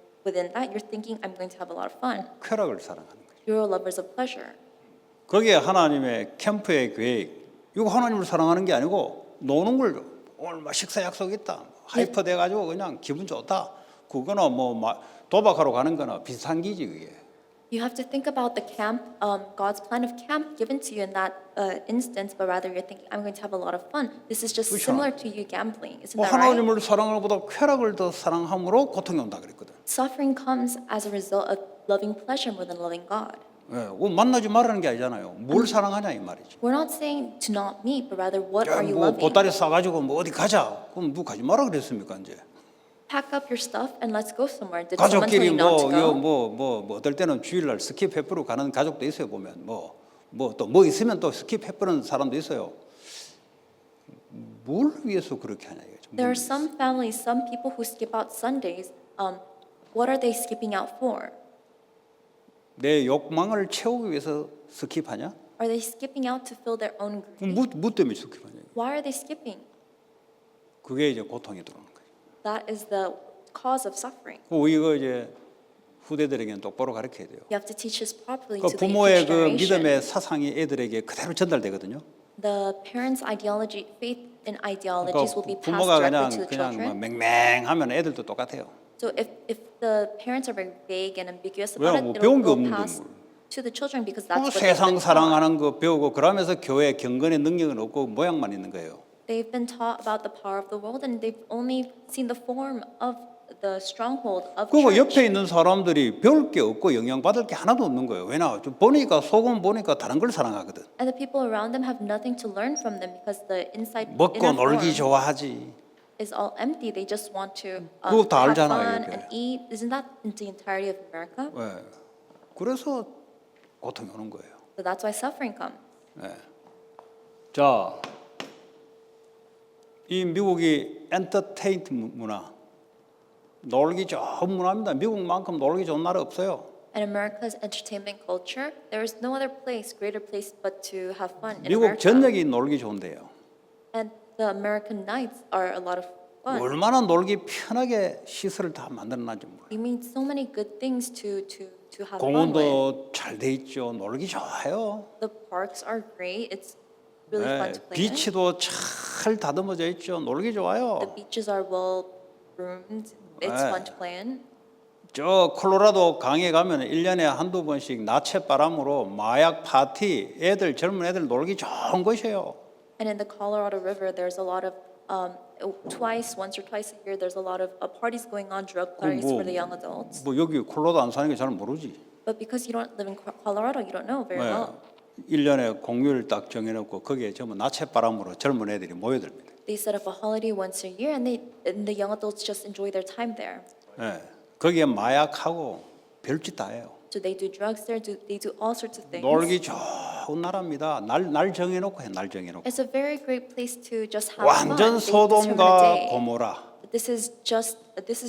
that, you're thinking, I'm going to have a lot of fun. 쾌락을 사랑하는 거죠. You're lovers of pleasure. 거기에 하나님의 캠프의 계획 이거 하나님을 사랑하는 게 아니고 노는 걸 오늘 막 식사 약속 있다 하이퍼 돼가지고 그냥 기분 좋다 그거는 뭐 도박하러 가는 거나 비슷한 기지 그게. You have to think about the camp, God's plan of camp given to you in that instance, but rather you're thinking, I'm going to have a lot of fun. This is just 그렇죠. similar to you gambling. Isn't that right? 하나님을 사랑하는 것보다 쾌락을 더 사랑함으로 고통이 온다 그랬거든. Suffering comes as a result of loving pleasure more than loving God. 예, 만나지 말라는 게 아니잖아요. 뭘 사랑하냐 이 말이지. We're not saying to not meet, but rather what are you 뭐 loving? 보따리 싸가지고 뭐 어디 가자. 그럼 누가 가지 마라 그랬습니까 이제. Pack up your stuff and let's go somewhere. Did someone tell 가족끼리 you not to go? 뭐 어떨 때는 주일날 스키 페프로 가는 가족도 있어요 보면 뭐 있으면 또 스키 페프는 사람도 있어요. 뭘 위해서 그렇게 하냐 이거죠. There are some families, some people who skip out Sundays. What are they skipping out for? 내 욕망을 채우기 위해서 스킵하냐? Are they skipping out to fill their own greed? 뭐 때문에 스킵하냐? Why are they skipping? 그게 이제 고통이 들어오는 거예요. That is the cause of suffering. 이거 이제 후대들에게는 똑바로 가르쳐야 돼요. You have to teach this properly 그 to the 부모의 future 그 generation. 믿음의 사상이 애들에게 그대로 전달되거든요. The parents' ideology, faith in ideologies will be 그러니까 passed 부모가 directly to the 그냥 뭐 children. 맹맹하면 애들도 똑같아요. So if the parents are very vague and ambiguous 왜요? about 뭐 it, 배운 게 it'll 없는데 pass 뭘. to the children because 뭐 that's what they've 세상 been taught. 사랑하는 거 배우고 그러면서 교회 경건의 능력은 없고 모양만 있는 거예요. They've been taught about the power of the world and they've only seen the form of the stronghold of 그리고 church. 옆에 있는 사람들이 배울 게 없고 영향받을 게 하나도 없는 거예요. 왜냐? 좀 보니까 속은 보니까 다른 걸 사랑하거든. And the people around them have nothing to learn from them because the inside 먹고 inner 놀기 form 좋아하지. is all empty. They just want to 그거 다 have 알잖아요, fun 이게. and eat. Isn't that in the entirety of America? 네. 그래서 고통이 오는 거예요. So that's why suffering comes. 자, 이 미국이 엔터테인먼트 문화, 놀기 좋은 문화입니다. 미국만큼 놀기 좋은 나라 없어요. And America's entertainment culture, there is no other place, greater place but to have fun in 미국 America. 전역이 놀기 좋은데요. And the American nights are a lot of fun. 얼마나 놀기 편하게 시설을 다 만들어놨지 몰라요. You mean so many good things to have fun with. 공원도 잘 돼 있죠. 놀기 좋아요. The parks are great. It's really 네, fun to play in. 비치도 잘 다듬어져 있죠. 놀기 좋아요. The beaches are well groomed. It's 네. fun to play in. 저 콜로라도 강에 가면 1년에 한두 번씩 나쳇바람으로 마약 파티, 애들 젊은 애들 놀기 좋은 곳이에요. And in the Colorado River, there's a lot of once or twice a year, there's a lot of parties going on, drug parties for the young adults. 뭐 여기 콜로라도 안 사는 게 잘 모르지. But because you don't live in Colorado, you don't know very well. 1년에 공휴일 딱 정해놓고 거기에 전부 나쳇바람으로 젊은 애들이 모여듭니다. They set up a holiday once a year, and the young adults just enjoy their time there. 네, 거기에 마약하고 별짓 다 해요. So they do drugs there. They do all sorts of things. 놀기 좋은 나라입니다. 날 정해놓고 해, 날 정해놓고. It's a very great place to just have 완전 fun. They determine a 소돔과 day. 고모라. This is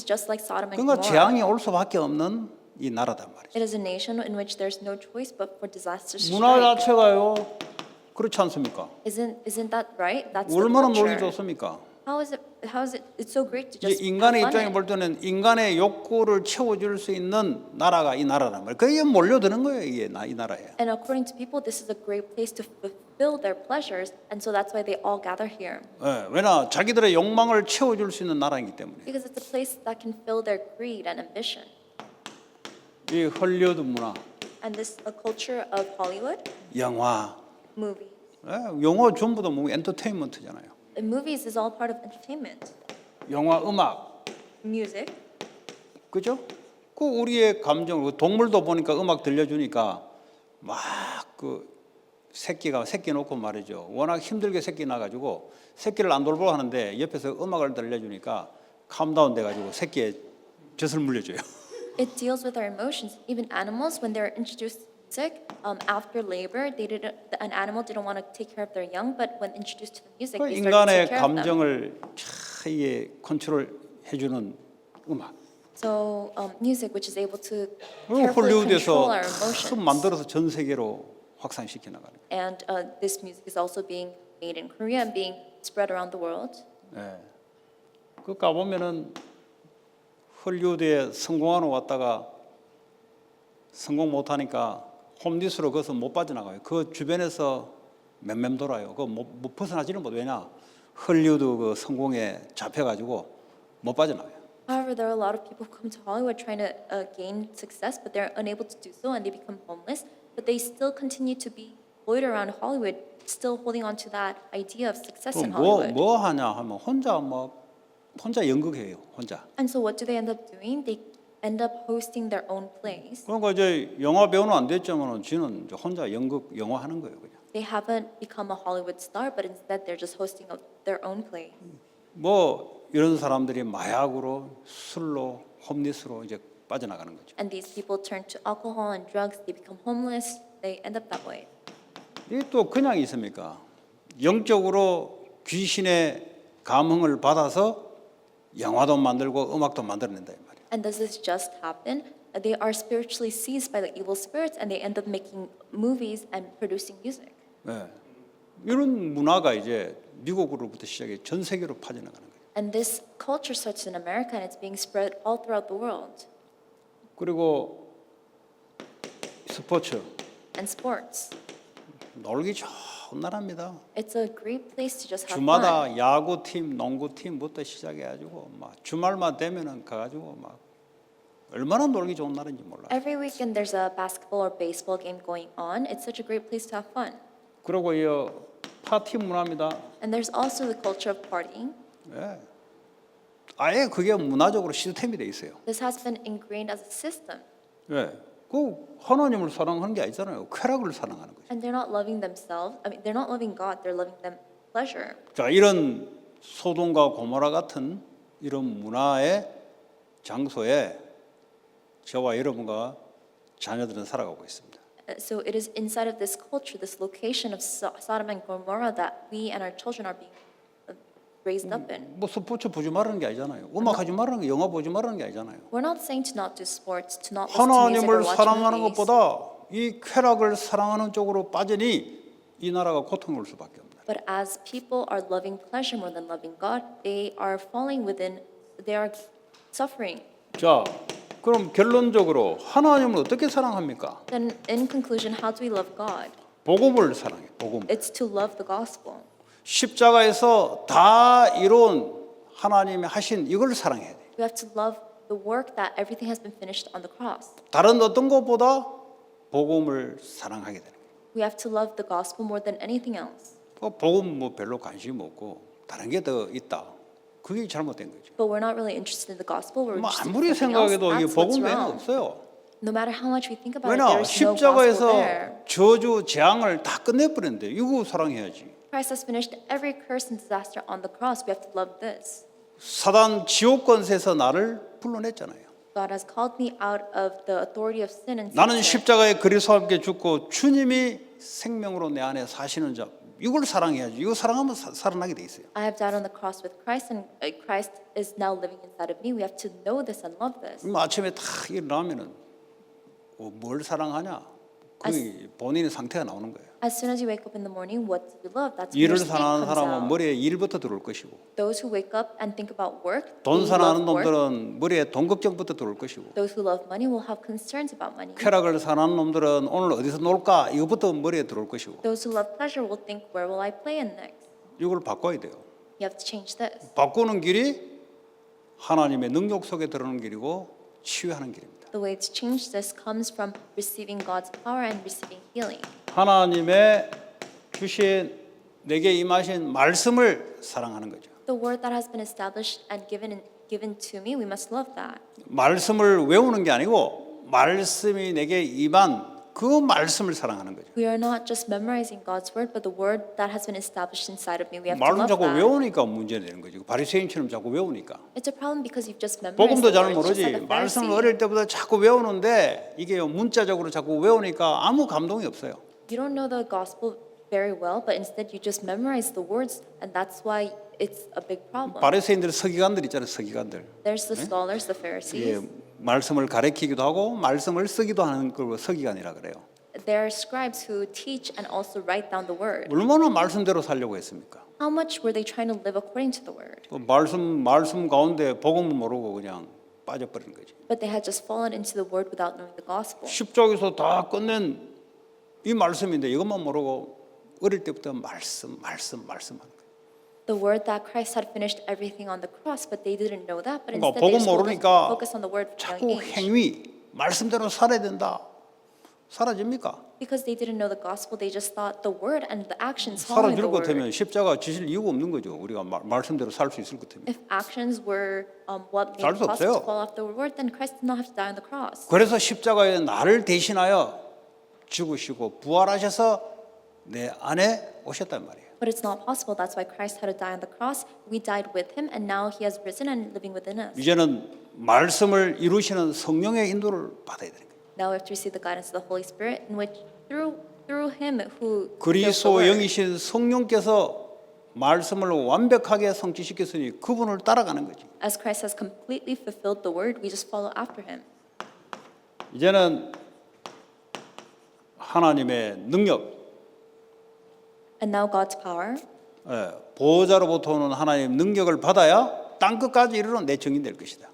just like Sodom and 그러니까 Gomorrah. 재앙이 올 수밖에 없는 이 나라단 말이죠. It is a nation in which there's no choice but for disasters to 문화 strike. 자체가요. 그렇지 않습니까? Isn't that right? That's the 얼마나 놀기 culture. 좋습니까? How is it? It's so great to 이제 just 인간의 have fun 입장에 볼 때는 인간의 욕구를 채워줄 수 있는 나라가 이 나라란 말이에요. 그게 몰려드는 거예요, 이게 이 나라에. And according to people, this is a great place to fulfill their pleasures, and so that's why they all gather here. 예, 왜냐 자기들의 욕망을 채워줄 수 있는 나라이기 때문에. Because it's a place that can fill their greed and ambition. 이 헐리우드 문화, And this a culture of Hollywood 영화, movies. 영화 전부 다 뭐 엔터테인먼트잖아요. And movies is all part of entertainment. 영화, 음악, Music. 그죠? 그 우리의 감정, 동물도 보니까 음악 들려주니까 막 그 새끼 놓고 말이죠. 워낙 힘들게 새끼 나가지고 새끼를 안 돌보고 하는데 옆에서 음악을 들려주니까 캄다운 돼가지고 새끼에 젖을 물려줘요. It deals with our emotions. Even animals, when they're introduced to music, after labor, an animal didn't want to take care of their young, but when introduced to the music, 그 they started to 인간의 take care of them. 감정을 참 이게 컨트롤해주는 음악. So music, which is able to 그리고 carefully control 헐리우드에서 our 큰 emotions. 만들어서 전 세계로 확산시켜 나가는 거예요. And this music is also being made in Korea and being spread around the world. 예. 그 가보면은 헐리우드에 성공하러 왔다가 성공 못하니까 홈리스로 거기서 못 빠져나가요. 그 주변에서 맴맴 돌아요. 그거 못 벗어나지는 못. 왜냐? 헐리우드 그 성공에 잡혀가지고 못 빠져나가요. However, there are a lot of people who come to Hollywood trying to gain success, but they're unable to do so, and they become homeless. But they still continue to be loiter around Hollywood, still holding on to that idea of success in Hollywood. 뭐 하냐 하면 혼자 연극해요. 혼자. And so what do they end up doing? They end up hosting their own plays. 그러니까 이제 영화 배우는 안 됐지만은 지는 이제 혼자 연극 영화 하는 거예요, 그냥. They haven't become a Hollywood star, but instead they're just hosting their own play. 뭐 이런 사람들이 마약으로 술로 홈리스로 이제 빠져나가는 거죠. And these people turn to alcohol and drugs. They become homeless. They end up that way. 이게 또 그냥 있습니까? 영적으로 귀신의 감흥을 받아서 영화도 만들고 음악도 만들어낸다 이 말이에요. And does this just happen? They are spiritually seized by the evil spirits, and they end up making movies and producing music. 네. 이런 문화가 이제 미국으로부터 시작해 전 세계로 퍼져나가는 거예요. And this culture starts in America, and it's being spread all throughout the world. 그리고 스포츠 And sports. 놀기 좋은 나라입니다. It's a great place to just have fun. 주마다 야구팀, 농구팀부터 시작해가지고 막 주말만 되면은 가가지고 막 얼마나 놀기 좋은 나라인지 몰라요. Every weekend there's a basketball or baseball game going on. It's such a great place to have fun. 그리고 이 파티 문화입니다. And there's also the culture of partying. 예. 아예 그게 문화적으로 시스템이 돼 있어요. This has been ingrained as a system. 예. 그 하나님을 사랑하는 게 아니잖아요. 쾌락을 사랑하는 거죠. And they're not loving themselves. I mean, they're not loving God. They're loving them pleasure. 자, 이런 소돔과 고모라 같은 이런 문화의 장소에 저와 여러분과 자녀들은 살아가고 있습니다. So it is inside of this culture, this location of Sodom and Gomorrah, that we and our children are being raised up in. 뭐 스포츠 보지 말라는 게 아니잖아요. 음악 하지 말라는 게, 영화 보지 말라는 게 아니잖아요. We're not saying to not do sports, to not listen to music or 하나님을 watch 사랑하는 movies. 것보다 이 쾌락을 사랑하는 쪽으로 빠지니 이 나라가 고통을 수밖에 없다. But as people are loving pleasure more than loving God, they are falling within, they are suffering. 자, 그럼 결론적으로 하나님을 어떻게 사랑합니까? Then in conclusion, how do we love God? 복음을 사랑해. 복음. It's to love the gospel. 십자가에서 다 이룬 하나님이 하신 이걸 사랑해야 돼. We have to love the work that everything has been finished on the cross. 다른 어떤 것보다 복음을 사랑하게 되는 거예요. We have to love the gospel more than anything else. 복음 뭐 별로 관심 없고 다른 게 더 있다. 그게 잘못된 거죠. But we're not really interested in the gospel. We're 뭐 interested in 아무리 something else. 생각해도 이게 That's what's 복음 외에는 wrong. 없어요. No matter how much we think about it, 왜냐? there is no gospel 십자가에서 there. 저주 재앙을 다 끝내버렸는데 이거 사랑해야지. Christ has finished every curse and disaster on the cross. We have to love this. 사단 지옥 권세에서 나를 불러냈잖아요. God has called me out of the authority of sin and 나는 Satan. 십자가에 그리스도와 함께 죽고 주님이 생명으로 내 안에 사시는 자. 이걸 사랑해야지. 이거 사랑하면 살아나게 돼 있어요. I have died on the cross with Christ, and Christ is now living inside of me. We have to know this and love this. 아침에 탁 일어나면은 뭘 사랑하냐? 그 본인의 상태가 나오는 거예요. As soon as you wake up in the morning, what do you love? That's when 일을 your state 사랑하는 comes 사람은 out. 머리에 일부터 들어올 것이고, Those who wake up and think about work, 돈 they 사랑하는 love work. 놈들은 머리에 돈 걱정부터 들어올 것이고, Those who love money will have concerns about money. 쾌락을 사랑하는 놈들은 오늘 어디서 놀까 이것부터 머리에 들어올 것이고, Those who love pleasure will think, where will I play in next? 이걸 바꿔야 돼요. You have to change this. 바꾸는 길이 하나님의 능력 속에 들어오는 길이고 치유하는 길입니다. The way to change this comes from receiving God's power and receiving healing. 하나님의 주신 내게 임하신 말씀을 사랑하는 거죠. The word that has been established and given to me, we must love that. 말씀을 외우는 게 아니고 말씀이 내게 임한 그 말씀을 사랑하는 거죠. We are not just memorizing God's word, but the word that has been established inside of me. We have to 말씀 love 자꾸 that. 외우니까 문제가 되는 거죠. 바리새인처럼 자꾸 외우니까. It's a problem because you've just memorized 복음도 the 잘 word, just like 모르지. a 말씀을 Pharisee. 어릴 때부터 자꾸 외우는데 이게 문자적으로 자꾸 외우니까 아무 감동이 없어요. You don't know the gospel very well, but instead you just memorize the words, and that's why it's a big problem. 바리새인들 서기관들 있잖아요. 서기관들. There's the scholars, the 이게 Pharisees. 말씀을 가르치기도 하고 말씀을 쓰기도 하는 걸 서기관이라 그래요. There are scribes who teach and also write down the word. 얼마나 말씀대로 살려고 했습니까? How much were they trying to live according to the word? 그 말씀 가운데 복음을 모르고 그냥 빠져버린 거지. But they had just fallen into the word without knowing the gospel. 십자가에서 다 끝낸 이 말씀인데 이것만 모르고 어릴 때부터 말씀 하는 거예요. The word that Christ had finished everything on the cross, but they didn't know that. But 그러니까 instead they 복음 just 모르니까 focus on the word from 자꾸 young age. 행위 말씀대로 살아야 된다. 사라집니까? Because they didn't know the gospel, they just thought the word and the actions following 사라질 the 것 word. 같으면 십자가 지실 이유가 없는 거죠. 우리가 말씀대로 살 수 있을 것 같으면. If actions were what made 살 it 수 possible 없어요. to fall off the word, then Christ did not have to die on the cross. 그래서 십자가에 나를 대신하여 죽으시고 부활하셔서 내 안에 오셨단 말이에요. But it's not possible. That's why Christ had to die on the cross. We died with him, and now he has risen and living within us. 이제는 말씀을 이루시는 성령의 인도를 받아야 되는 거예요. Now we have to receive the guidance of the Holy Spirit, in which through him who fulfills the 그리스도 word. 영이신 성령께서 말씀을 완벽하게 성취시켰으니 그분을 따라가는 거지. As Christ has completely fulfilled the word, we just follow after him. 이제는 하나님의 능력, And now God's power, 보호자로부터 오는 하나님의 능력을 받아야 땅 끝까지 이르러 내 증인 될 것이다.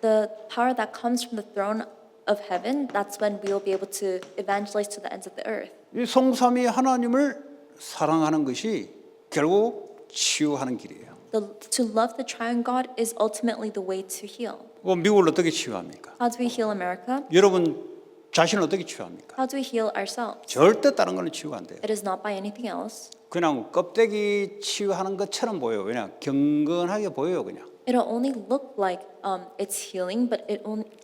the power that comes from the throne of heaven, that's when we will be able to evangelize to the ends of the earth. 이 성삼위 하나님을 사랑하는 것이 결국 치유하는 길이에요. To love the triune God is ultimately the way to heal. 미국을 어떻게 치유합니까? How do we heal America? 여러분 자신을 어떻게 치유합니까? How do we heal ourselves? 절대 다른 거는 치유가 안 돼요. It is not by anything else. 그냥 껍데기 치유하는 것처럼 보여요. 그냥 경건하게 보여요. 그냥. It'll only look like it's healing, but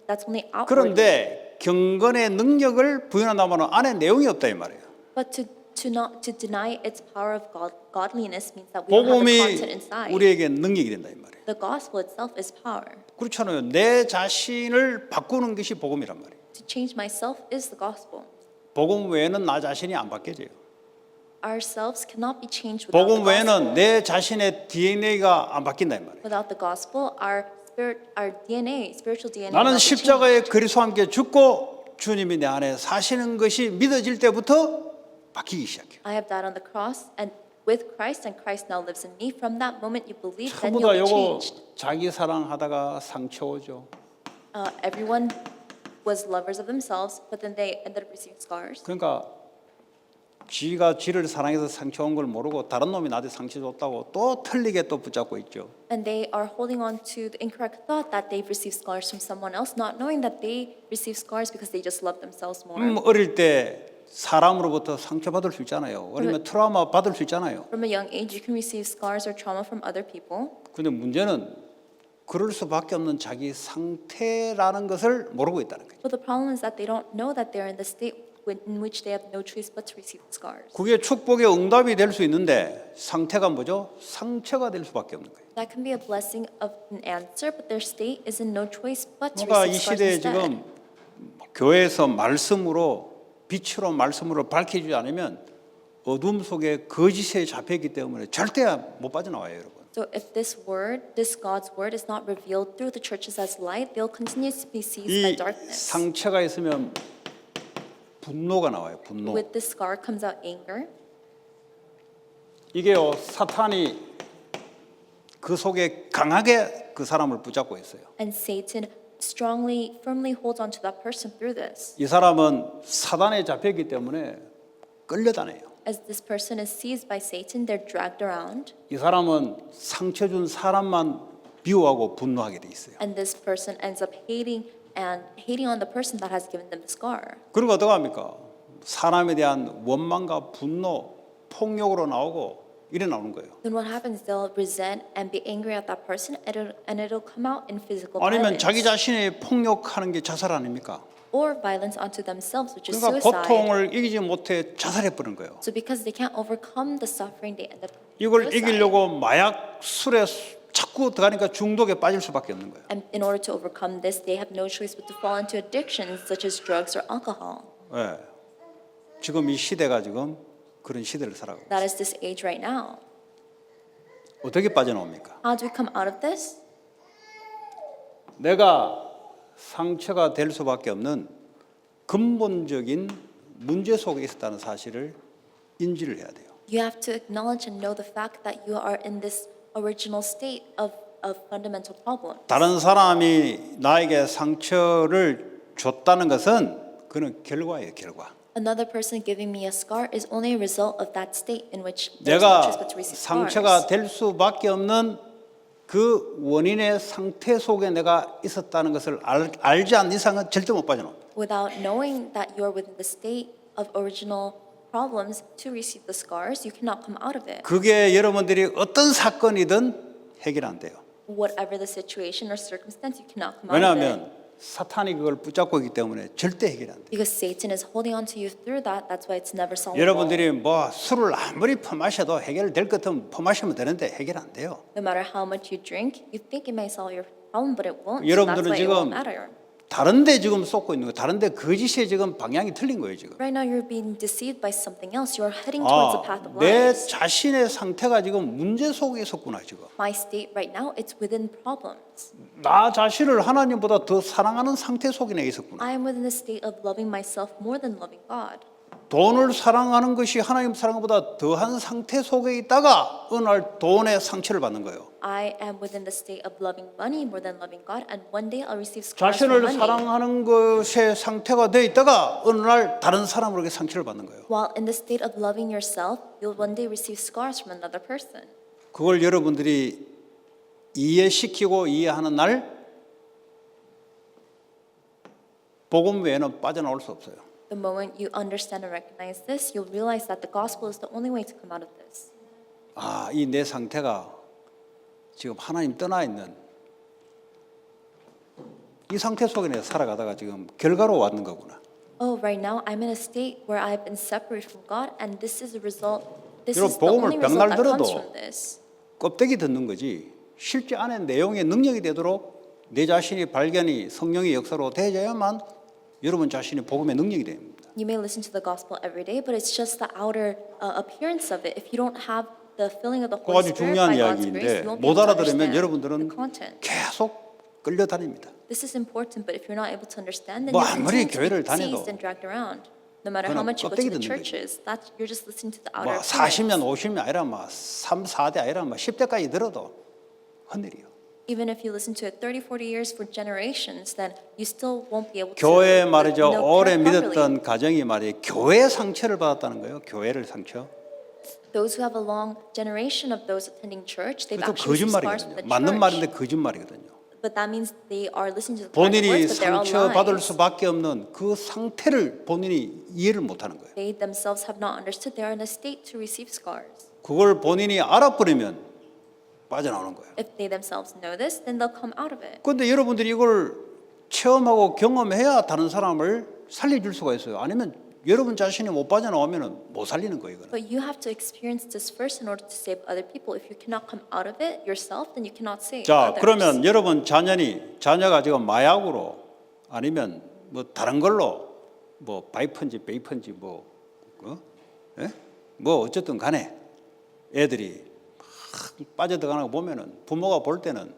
that's only outward. 그런데 경건의 능력을 부인한다면 안에 내용이 없다 이 말이에요. But to deny its power of godliness means that we don't have the content 복음이 inside. 우리에게 능력이 된다 이 말이에요. The gospel itself is power. 그렇잖아요. 내 자신을 바꾸는 것이 복음이란 말이에요. To change myself is the gospel. 복음 외에는 나 자신이 안 바뀌어져요. ourselves cannot be changed without 복음 the gospel. 외에는 내 자신의 DNA가 안 바뀐다 이 말이에요. Without the gospel, our DNA, spiritual DNA. 나는 will not be changed. 십자가에 그리스도와 함께 죽고 주님이 내 안에 사시는 것이 믿어질 때부터 바뀌기 시작해요. I have died on the cross and with Christ, and Christ now lives in me. From that moment you believe, then 전부 you'll 다 be 요거 changed. 자기 사랑하다가 상처 오죠. Everyone was lovers of themselves, but then they ended up receiving scars. 그러니까 지가 지를 사랑해서 상처 온 걸 모르고 다른 놈이 나한테 상처 줬다고 또 틀리게 또 붙잡고 있죠. And they are holding on to the incorrect thought that they've received scars from someone else, not knowing that they received scars because they just love themselves more. 어릴 때 사람으로부터 상처받을 수 있잖아요. 아니면 트라우마 받을 수 있잖아요. From a young age, you can receive scars or trauma from other people. 근데 문제는 그럴 수밖에 없는 자기 상태라는 것을 모르고 있다는 거예요. But the problem is that they don't know that they're in the state in which they have no choice but to receive scars. 그게 축복의 응답이 될 수 있는데 상태가 뭐죠? 상처가 될 수밖에 없는 거예요. That can be a blessing of an answer, but their state is in no choice but to 그러니까 이 receive scars 시대에 instead. 지금 교회에서 말씀으로 빛으로 말씀으로 밝혀주지 않으면 어둠 속에 거짓에 잡혀있기 때문에 절대 못 빠져나와요, 여러분. So if this God's word is not revealed through the churches as light, they'll continue to be seized by 이 darkness. 상처가 있으면 분노가 나와요, 분노. With this scar comes out anger. 이게요, 사탄이 그 속에 강하게 그 사람을 붙잡고 있어요. And Satan firmly holds on to that person through this. 이 사람은 사단에 잡혔기 때문에 끌려다녀요. As this person is seized by Satan, they're dragged around. 이 사람은 상처 준 사람만 비호하고 분노하게 돼 있어요. And this person ends up hating on the person that has given them the scar. 그리고 어떻게 합니까? 사람에 대한 원망과 분노, 폭력으로 나오고 이래 나오는 거예요. Then what happens? They'll resent and be angry at that person, and it'll come out in physical 아니면 violence. 자기 자신이 폭력하는 게 자살 아닙니까? Or violence onto themselves, which is 그러니까 suicide. 고통을 이기지 못해 자살해 버린 거예요. So because they can't overcome the suffering, they end up 이걸 suicide. 이기려고 마약, 술에 자꾸 들어가니까 중독에 빠질 수밖에 없는 거예요. And in order to overcome this, they have no choice but to fall into addictions such as drugs or alcohol. 네. 지금 이 시대가 지금 그런 시대를 살아가고 있어요. That is this age right now. 어떻게 빠져나옵니까? How do we come out of this? 내가 상처가 될 수밖에 없는 근본적인 문제 속에 있었다는 사실을 인지를 해야 돼요. You have to acknowledge and know the fact that you are in this original state of fundamental problem. 다른 사람이 나에게 상처를 줬다는 것은 그는 결과예요, 결과. Another person giving me a scar is only a result of that state in which there's no choice 내가 but to receive 상처가 scars. 될 수밖에 없는 그 원인의 상태 속에 내가 있었다는 것을 알지 않는 이상은 절대 못 빠져나옵니다. Without knowing that you're within the state of original problems to receive the scars, you cannot come out of it. 그게 여러분들이 어떤 사건이든 해결 안 돼요. Whatever the situation or circumstance, you cannot come out of it. 왜냐하면 사탄이 그걸 붙잡고 있기 때문에 절대 해결 안 돼요. Because Satan is holding on to you through that. That's why it's never solvable. 여러분들이 뭐 술을 아무리 퍼마셔도 해결될 것 같으면 퍼마시면 되는데 해결 안 돼요. No matter how much you drink, you think it may solve your problem, but it won't. So that's 여러분들은 why it won't 지금 matter. 다른데 지금 쏟고 있는 거예요. 다른데 거짓에 지금 방향이 틀린 거예요, 지금. Right now, you're being deceived by something else. You're heading towards the path of 내 lies. 자신의 상태가 지금 문제 속에 있었구나, 지금. My state right now, it's within problems. 나 자신을 하나님보다 더 사랑하는 상태 속에 내 있었구나. I am within the state of loving myself more than loving God. 돈을 사랑하는 것이 하나님 사랑보다 더한 상태 속에 있다가 어느 날 돈의 상처를 받는 거예요. I am within the state of loving money more than loving God, and one day I'll receive scars from 자신을 money. 사랑하는 것의 상태가 돼 있다가 어느 날 다른 사람으로게 상처를 받는 거예요. While in the state of loving yourself, you'll one day receive scars from another person. 그걸 여러분들이 이해시키고 이해하는 날 복음 외에는 빠져나올 수 없어요. The moment you understand and recognize this, you'll realize that the gospel is the only way to come out of this. 아, 이 내 상태가 지금 하나님 떠나 있는 이 상태 속에 내가 살아가다가 지금 결과로 왔는 거구나. Oh, right now I'm in a state where I've been separated from God, and this is a result. This 여러분, is the 복음을 only result 백날 that comes 들어도 from this. 껍데기 듣는 거지 실제 안에 내용의 능력이 되도록 내 자신이 발견이 성령의 역사로 되어야만 여러분 자신이 복음의 능력이 됩니다. You may listen to the gospel every day, but it's just the outer appearance of it. If you don't have the filling of the 그거 Holy 아주 Spirit 중요한 by God's 이야기인데 grace, you won't be 못 able to 알아들으면 understand 여러분들은 the content. 계속 끌려다닙니다. This is important, but if you're not able to understand, then 뭐 you 아무리 continue to 교회를 be 다녀도 seized and dragged around. No matter how 그건 much you go to 껍데기 the 듣는 churches, that you're just listening to the 뭐 outer 40년, appearance. 50년 아니라 뭐 3, 4대 아니라 뭐 10대까지 들어도 헌일이요. Even if you listen to it 30, 40 years for generations, then you still won't be able to 교회 말이죠. know 오래 properly. 믿었던 가정이 말이에요. 교회 상처를 받았다는 거예요. 교회를 상처. Those who have a long generation of those attending church, they've 그것도 actually received scars from 거짓말이거든요. the 맞는 말인데 church. 거짓말이거든요. But that means they are listening to the correct 본인이 words, but they're all 상처받을 lies. 수밖에 없는 그 상태를 본인이 이해를 못하는 거예요. They themselves have not understood they are in a state to receive scars. 그걸 본인이 알아버리면 빠져나오는 거예요. If they themselves know this, then they'll come out of it. 그런데 여러분들이 이걸 체험하고 경험해야 다른 사람을 살려줄 수가 있어요. 아니면 여러분 자신이 못 빠져나오면 못 살리는 거예요. 이거는. But you have to experience this first in order to save other people. If you cannot come out of it yourself, then you cannot save 자, others. 그러면 여러분 자녀가 지금 마약으로 아니면 뭐 다른 걸로 뭐 바이펀지, 베이펀지 뭐 예? 뭐 어쨌든 간에 애들이 막 빠져들어가는 거 보면은 부모가 볼 때는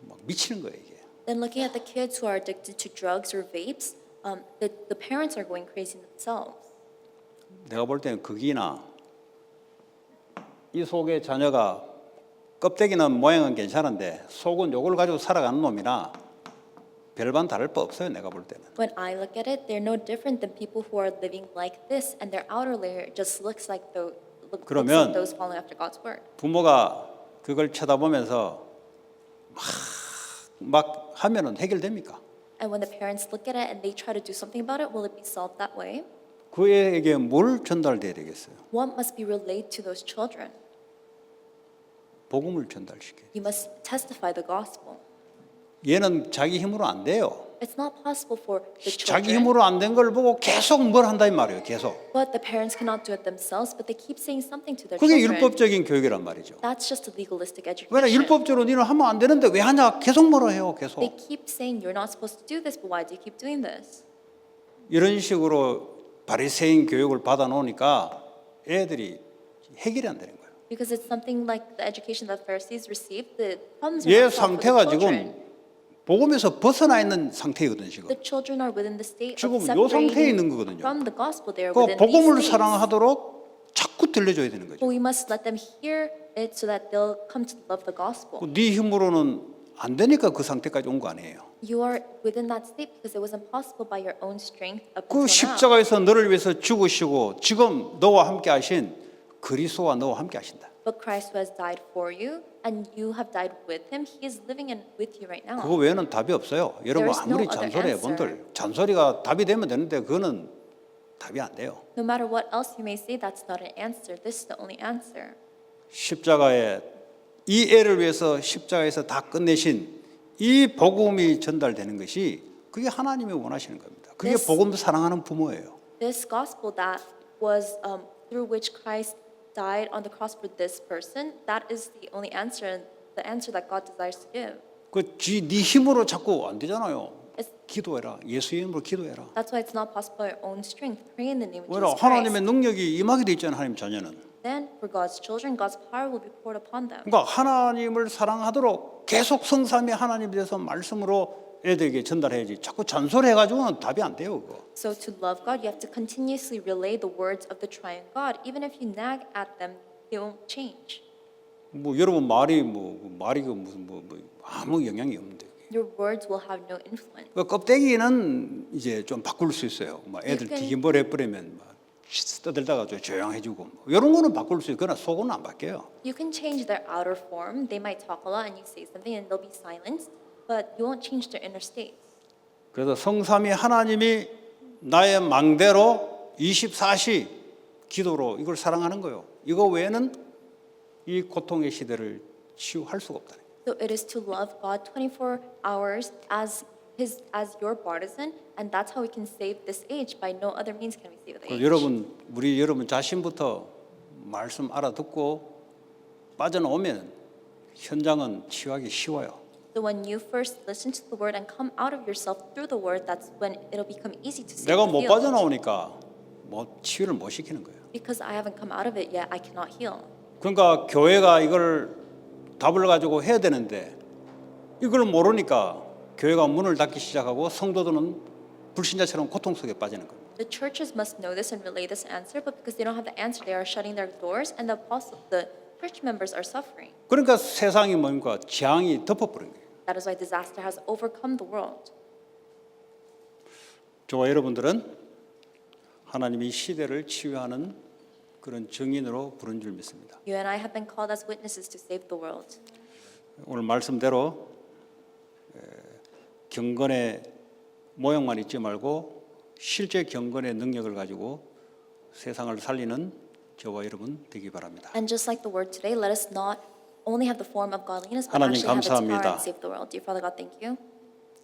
막 미치는 거예요, 이게. Then looking at the kids who are addicted to drugs or vapes, the parents are going crazy themselves. 내가 볼 때는 극이나 이 속에 자녀가 껍데기는 모양은 괜찮은데 속은 요걸 가지고 살아가는 놈이나 별반 다를 바 없어요. 내가 볼 때는. When I look at it, they're no different than people who are living like this, and their outer layer just looks like 그러면 those following after God's word. 부모가 그걸 쳐다보면서 막 하면은 해결됩니까? And when the parents look at it and they try to do something about it, will it be solved that way? 그 애에게 뭘 전달돼야 되겠어요? What must be relayed to those children? 복음을 전달시켜요. You must testify the gospel. 얘는 자기 힘으로 안 돼요. It's not possible for the 자기 children, 힘으로 안 된 걸 보고 계속 뭘 한다 이 말이에요. 계속. but the parents cannot do it themselves, but they keep saying something to their 그게 children. 율법적인 교육이란 말이죠. That's just a legalistic 왜냐 education. 율법적으로 니는 하면 안 되는데 왜 하냐? 계속 뭐라 해요. 계속. They keep saying you're not supposed to do this, but why do you keep doing this? 이런 식으로 바리새인 교육을 받아 놓으니까 애들이 해결이 안 되는 거예요. Because it's something like the education that Pharisees received. The problems are 얘 not solved for 상태가 the children. 지금 복음에서 벗어나 있는 상태거든요. 지금. The children are within the state 지금 of 요 상태에 있는 separating 거거든요. from the gospel. They are 그 within 복음을 these states. 사랑하도록 자꾸 들려줘야 되는 거죠. But we must let them hear it so that they'll come to love the gospel. 네 힘으로는 안 되니까 그 상태까지 온 거 아니에요. You are within that state because it was impossible by your own strength up 그 until now. 십자가에서 너를 위해서 죽으시고 지금 너와 함께 하신 그리스도와 너와 함께 하신다. But Christ who has died for you and you have died with him, he is living with you right now. 그거 외에는 답이 없어요. 여러분 There is no 아무리 other 잔소리해 answer. 본들 잔소리가 답이 되면 되는데 그거는 답이 안 돼요. No matter what else you may say, that's not an answer. This is the only answer. 십자가에 이 애를 위해서 십자가에서 다 끝내신 이 복음이 전달되는 것이 그게 하나님이 원하시는 겁니다. 그게 This- 복음 사랑하는 부모예요. This gospel that was through which Christ died on the cross for this person, that is the only answer, the answer that God desires to give. 네 힘으로 자꾸 안 되잖아요. It's, 기도해라. 예수 이름으로 기도해라. that's why it's not possible by your own strength. Pray in the name of 왜냐 Jesus 하나님의 Christ. 능력이 임하게 돼 있잖아요. 하나님 자녀는. Then for God's children, God's power will be poured upon them. 그러니까 하나님을 사랑하도록 계속 성삼위 하나님에 대해서 말씀으로 애들에게 전달해야지. 자꾸 잔소리해가지고는 답이 안 돼요. 그거. So to love God, you have to continuously relay the words of the triune God. Even if you nag at them, they won't change. 뭐 여러분 말이 그 무슨 뭐 아무 영향이 없는데. Your words will have no influence. 그 껍데기는 이제 좀 바꿀 수 있어요. 막 애들 You can- 디김벌 해버리면 막 떠들다가 좀 조용해지고 뭐. 이런 거는 바꿀 수 있고 그러나 속은 안 바뀌어요. You can change their outer form. They might talk a lot and you say something and they'll be silenced, but you won't change their inner state. 그래서 성삼위 하나님이 나의 망대로 24시 기도로 이걸 사랑하는 거예요. 이거 외에는 이 고통의 시대를 치유할 수가 없다. So it is to love God 24 hours as your partisan, and that's how we can save this age. By no other means can we save the age. 여러분 자신부터 말씀 알아듣고 빠져나오면 현장은 치유하기 쉬워요. So when you first listen to the word and come out of yourself through the word, that's when it'll become easy to save 내가 the 못 field. 빠져나오니까 뭐 치유를 못 시키는 거예요. Because I haven't come out of it yet, I cannot heal. 그러니까 교회가 이걸 답을 가지고 해야 되는데 이걸 모르니까 교회가 문을 닫기 시작하고 성도들은 불신자처럼 고통 속에 빠지는 거예요. The churches must know this and relay this answer, but because they don't have the answer, they are shutting their doors, and the church members are suffering. 그러니까 세상이 뭡니까? 재앙이 덮어버린 거예요. That is why disaster has overcome the world. 저와 여러분들은 하나님이 시대를 치유하는 그런 증인으로 부른 줄 믿습니다. You and I have been called as witnesses to save the world. 오늘 말씀대로 경건의 모형만 있지 말고 실제 경건의 능력을 가지고 세상을 살리는 저와 여러분 되기 바랍니다. And just like the word today, let us not only have the form of godliness, but 하나님 actually have its power 감사합니다. and save the world. Dear Father God, thank you.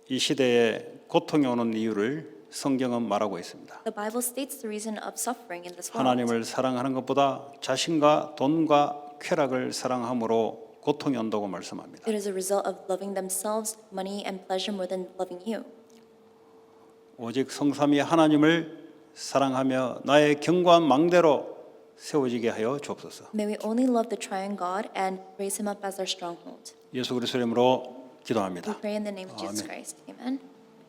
이 시대에 고통이 오는 이유를 성경은 말하고 있습니다. The Bible states the reason of suffering in this world. 하나님을 사랑하는 것보다 자신과 돈과 쾌락을 사랑함으로 고통이 온다고 말씀합니다. It is a result of loving themselves, money, and pleasure more than loving you. 오직 성삼위 하나님을 사랑하며 나의 견고한 망대로 세워지게 하여 주옵소서. May we only love the triune God and raise him up as our stronghold. 예수 그리스도 이름으로 We 기도합니다. pray in the name of Jesus Amen. Christ. Amen.